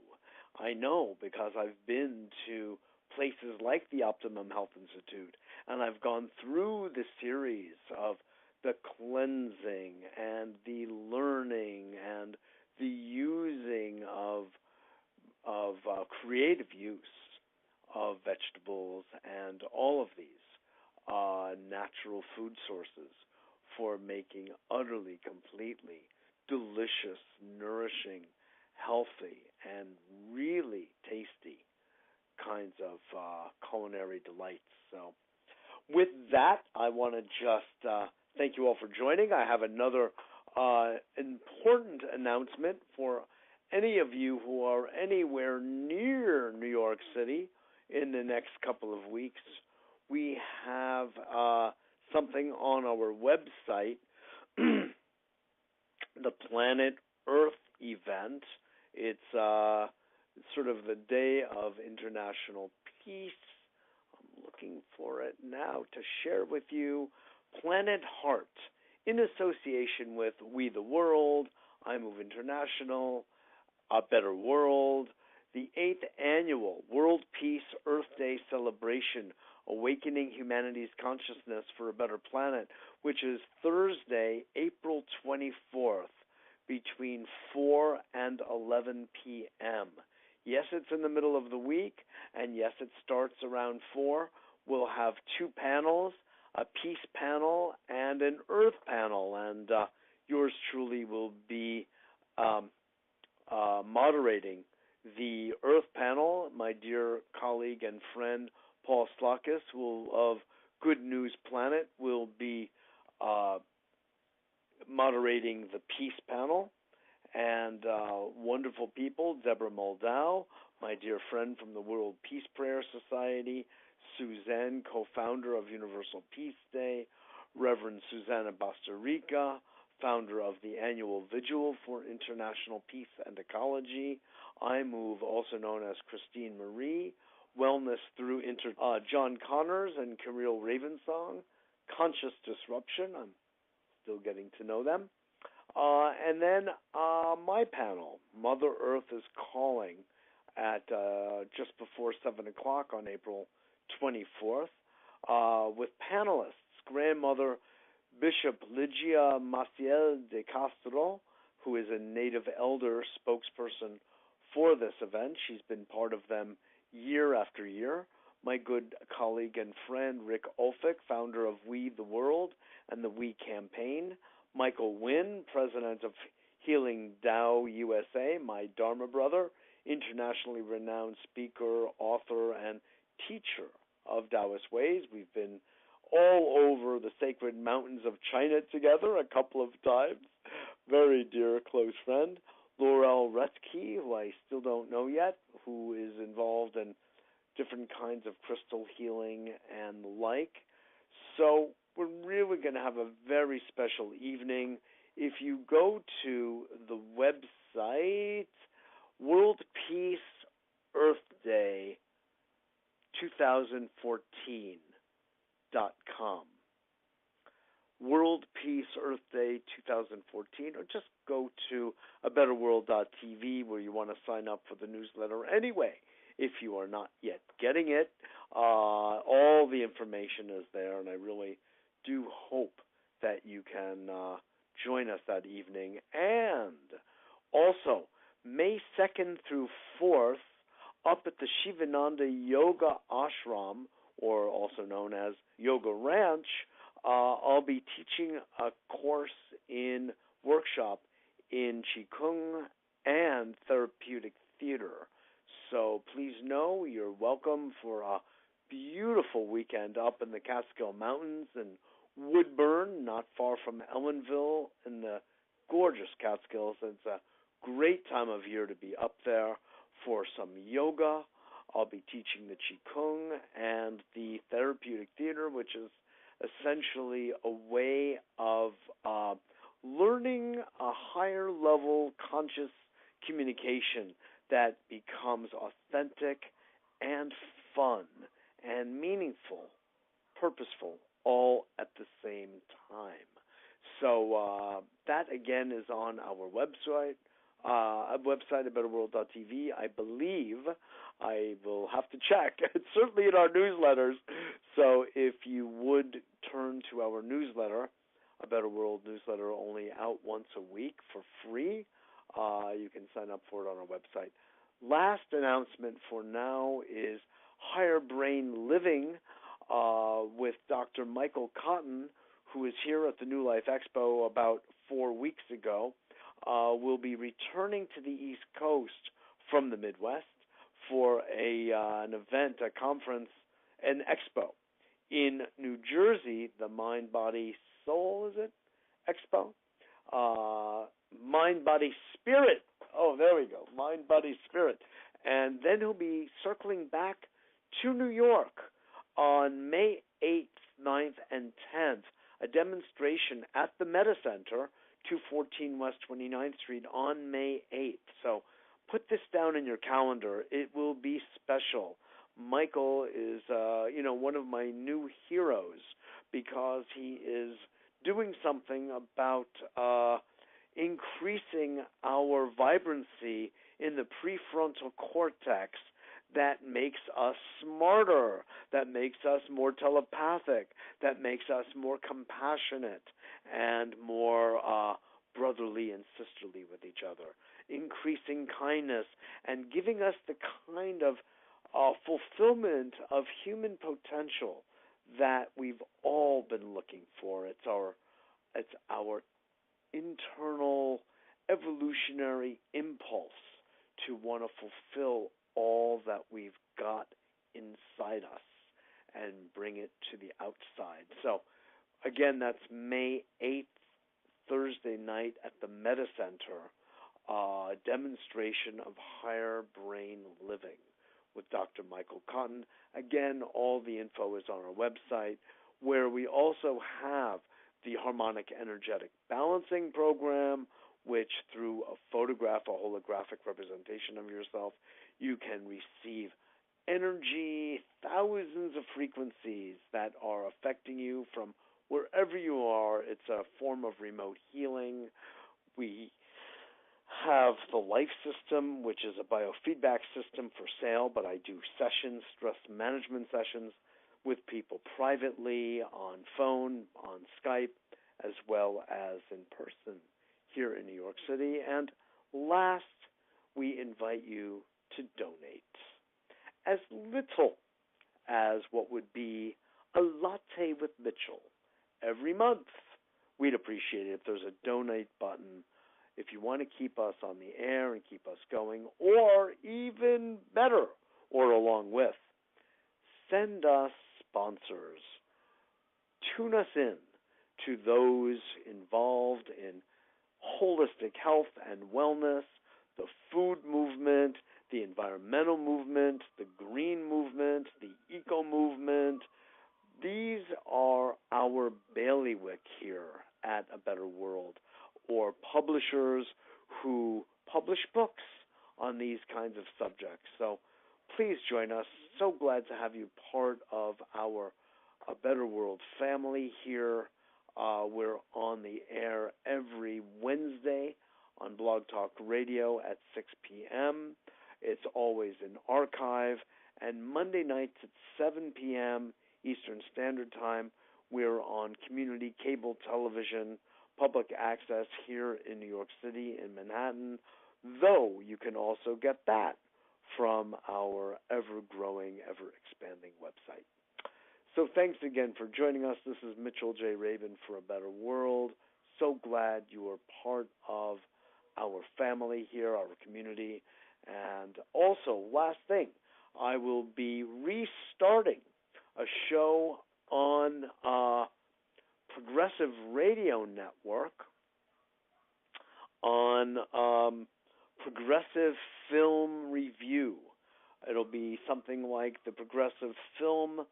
I know, because I've been to places like the Optimum Health Institute, and I've gone through the series of the cleansing and the learning and the using of creative use of vegetables and all of these natural food sources for making utterly, completely delicious, nourishing, healthy, and really tasty kinds of culinary delights. So with that, I want to just thank you all for joining. I have another important announcement for any of you who are anywhere near New York City in the next couple of weeks. We have something on our website, the Planet Earth event. It's sort of the Day of International Peace. I'm looking for it now to share with you. Planet Heart, in association with We the World, I Move International, A Better World, the 8th Annual World Peace Earth Day celebration, Awakening Humanity's Consciousness for a Better Planet, which is Thursday, April 24th, between 4 and 11 p.m. Yes, it's in the middle of the week, and yes, it starts around 4. We'll have 2 panels, a peace panel and an earth panel, and yours truly will be moderating the earth panel. My dear colleague and friend Paul Slakis of Good News Planet will be moderating the peace panel, and wonderful people, Deborah Moldau, my dear friend from the World Peace Prayer Society, Suzanne, co-founder of Universal Peace Day, Reverend Susanna Bastarrica, founder of the annual Vigil for International Peace and Ecology, I Move, also known as Christine Marie, Wellness Through John Connors and Kirill Ravensong, Conscious Disruption, I'm still getting to know them, and then my panel, Mother Earth is Calling, at just before 7 o'clock on April 24th, with panelists, Grandmother Bishop Ligia Maciel de Castro, who is a Native Elder spokesperson for this event. She's been part of them year after year. My good colleague and friend Rick Olfick, founder of We the World and the We Campaign. Michael Wynn, president of Healing Tao USA, my Dharma brother, internationally renowned speaker, author, and teacher of Taoist ways. We've been all over the sacred mountains of China together a couple of times. Very dear, close friend. Laurel Retzke, who I still don't know yet, who is involved in different kinds of crystal healing and the like. So we're really going to have a very special evening. If you go to the website, World Peace Earth Day 2014.com, World Peace Earth Day 2014, or just go to abetterworld.tv where you want to sign up for the newsletter anyway. If you are not yet getting it, all the information is there, and I really do hope that you can join us that evening. And also, May 2nd through 4th, up at the Shivananda Yoga Ashram, or also known as Yoga Ranch, I'll be teaching a course in workshop in Qigong and therapeutic theater. So please know you're welcome for a beautiful weekend up in the Catskill Mountains in Woodburn, not far from Ellenville in the gorgeous Catskills. It's a great time of year to be up there for some yoga. I'll be teaching the Qigong and the therapeutic theater, which is essentially a way of learning a higher level conscious communication that becomes authentic and fun and meaningful, purposeful, all at the same time. So that, again, is on our website, website at betterworld.tv. I believe, I will have to check. It's certainly in our newsletters. So if you would turn to our newsletter, a Better World newsletter, only out once a week for free. You can sign up for it on our website. Last announcement for now is Higher Brain Living with Dr. Michael Cotton, who is here at the New Life Expo about 4 weeks ago. Will be returning to the East Coast from the Midwest for an event, a conference, an expo in New Jersey, the Mind, Body, Soul, is it? Expo? Mind, Body, Spirit. Oh, there we go. Mind, Body, Spirit. And then he'll be circling back to New York on May 8th, 9th, and 10th, a demonstration at the Meta Center, 214 West 29th Street on May 8th. So put this down in your calendar. It will be special. Michael is, one of my new heroes because he is doing something about increasing our vibrancy in the prefrontal cortex that makes us smarter, that makes us more telepathic, that makes us more compassionate and more brotherly and sisterly with each other, increasing kindness and giving us the kind of fulfillment of human potential that we've all been looking for. It's our internal evolutionary impulse to want to fulfill all that we've got inside us and bring it to the outside. So, again, that's May 8th, Thursday night at the Meta Center, demonstration of higher brain living with Dr. Michael Cotton. Again, all the info is on our website, where we also have the harmonic energetic balancing program, which through a photograph, a holographic representation of yourself, you can receive energy, thousands of frequencies that are affecting you from wherever you are. It's a form of remote healing. We have the Life System, which is a biofeedback system for sale, but I do sessions, stress management sessions with people privately, on phone, on Skype, as well as in person here in New York City. And last, we invite you to donate as little as what would be a latte with Mitchell every month. We'd appreciate it if there's a donate button if you want to keep us on the air and keep us going, or even better, or along with, send us sponsors. Tune us in to those involved in holistic health and wellness, the food movement, the environmental movement, the green movement, the eco movement. These are our bailiwick here at A Better World, or publishers who publish books on these kinds of subjects. So please join us. So glad to have you part of our A Better World family here. We're on the air every Wednesday on Blog Talk Radio at 6 p.m. It's always in archive. And Monday nights at 7 p.m. Eastern Standard Time, we're on community cable television, public access here in New York City, in Manhattan, though you can also get that from our ever-growing, ever-expanding website. So thanks again for joining us. This is Mitchell J. Rabin for A Better World. So glad you are part of our family here, our community. And also, last thing, I will be restarting a show on Progressive Radio Network on Progressive Film Review. It'll be something like the Progressive Film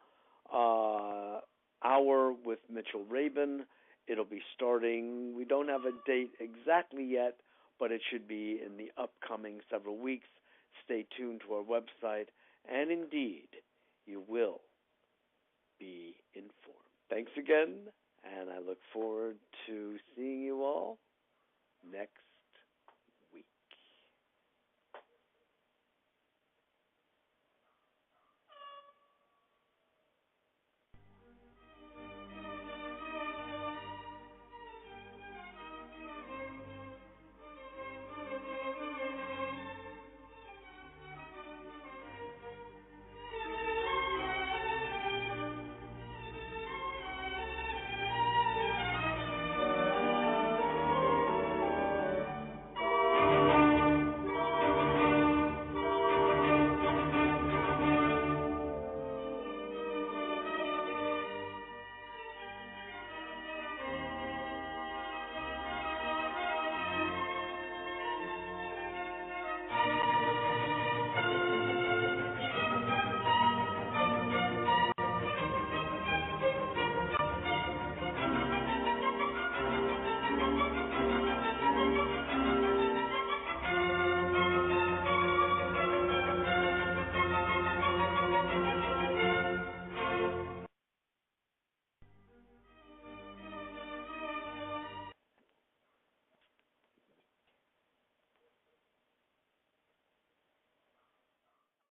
Hour with Mitchell Rabin. It'll be starting, we don't have a date exactly yet, but it should be in the upcoming several weeks. Stay tuned to our website, and indeed, you will be informed. Thanks again, and I look forward to seeing you all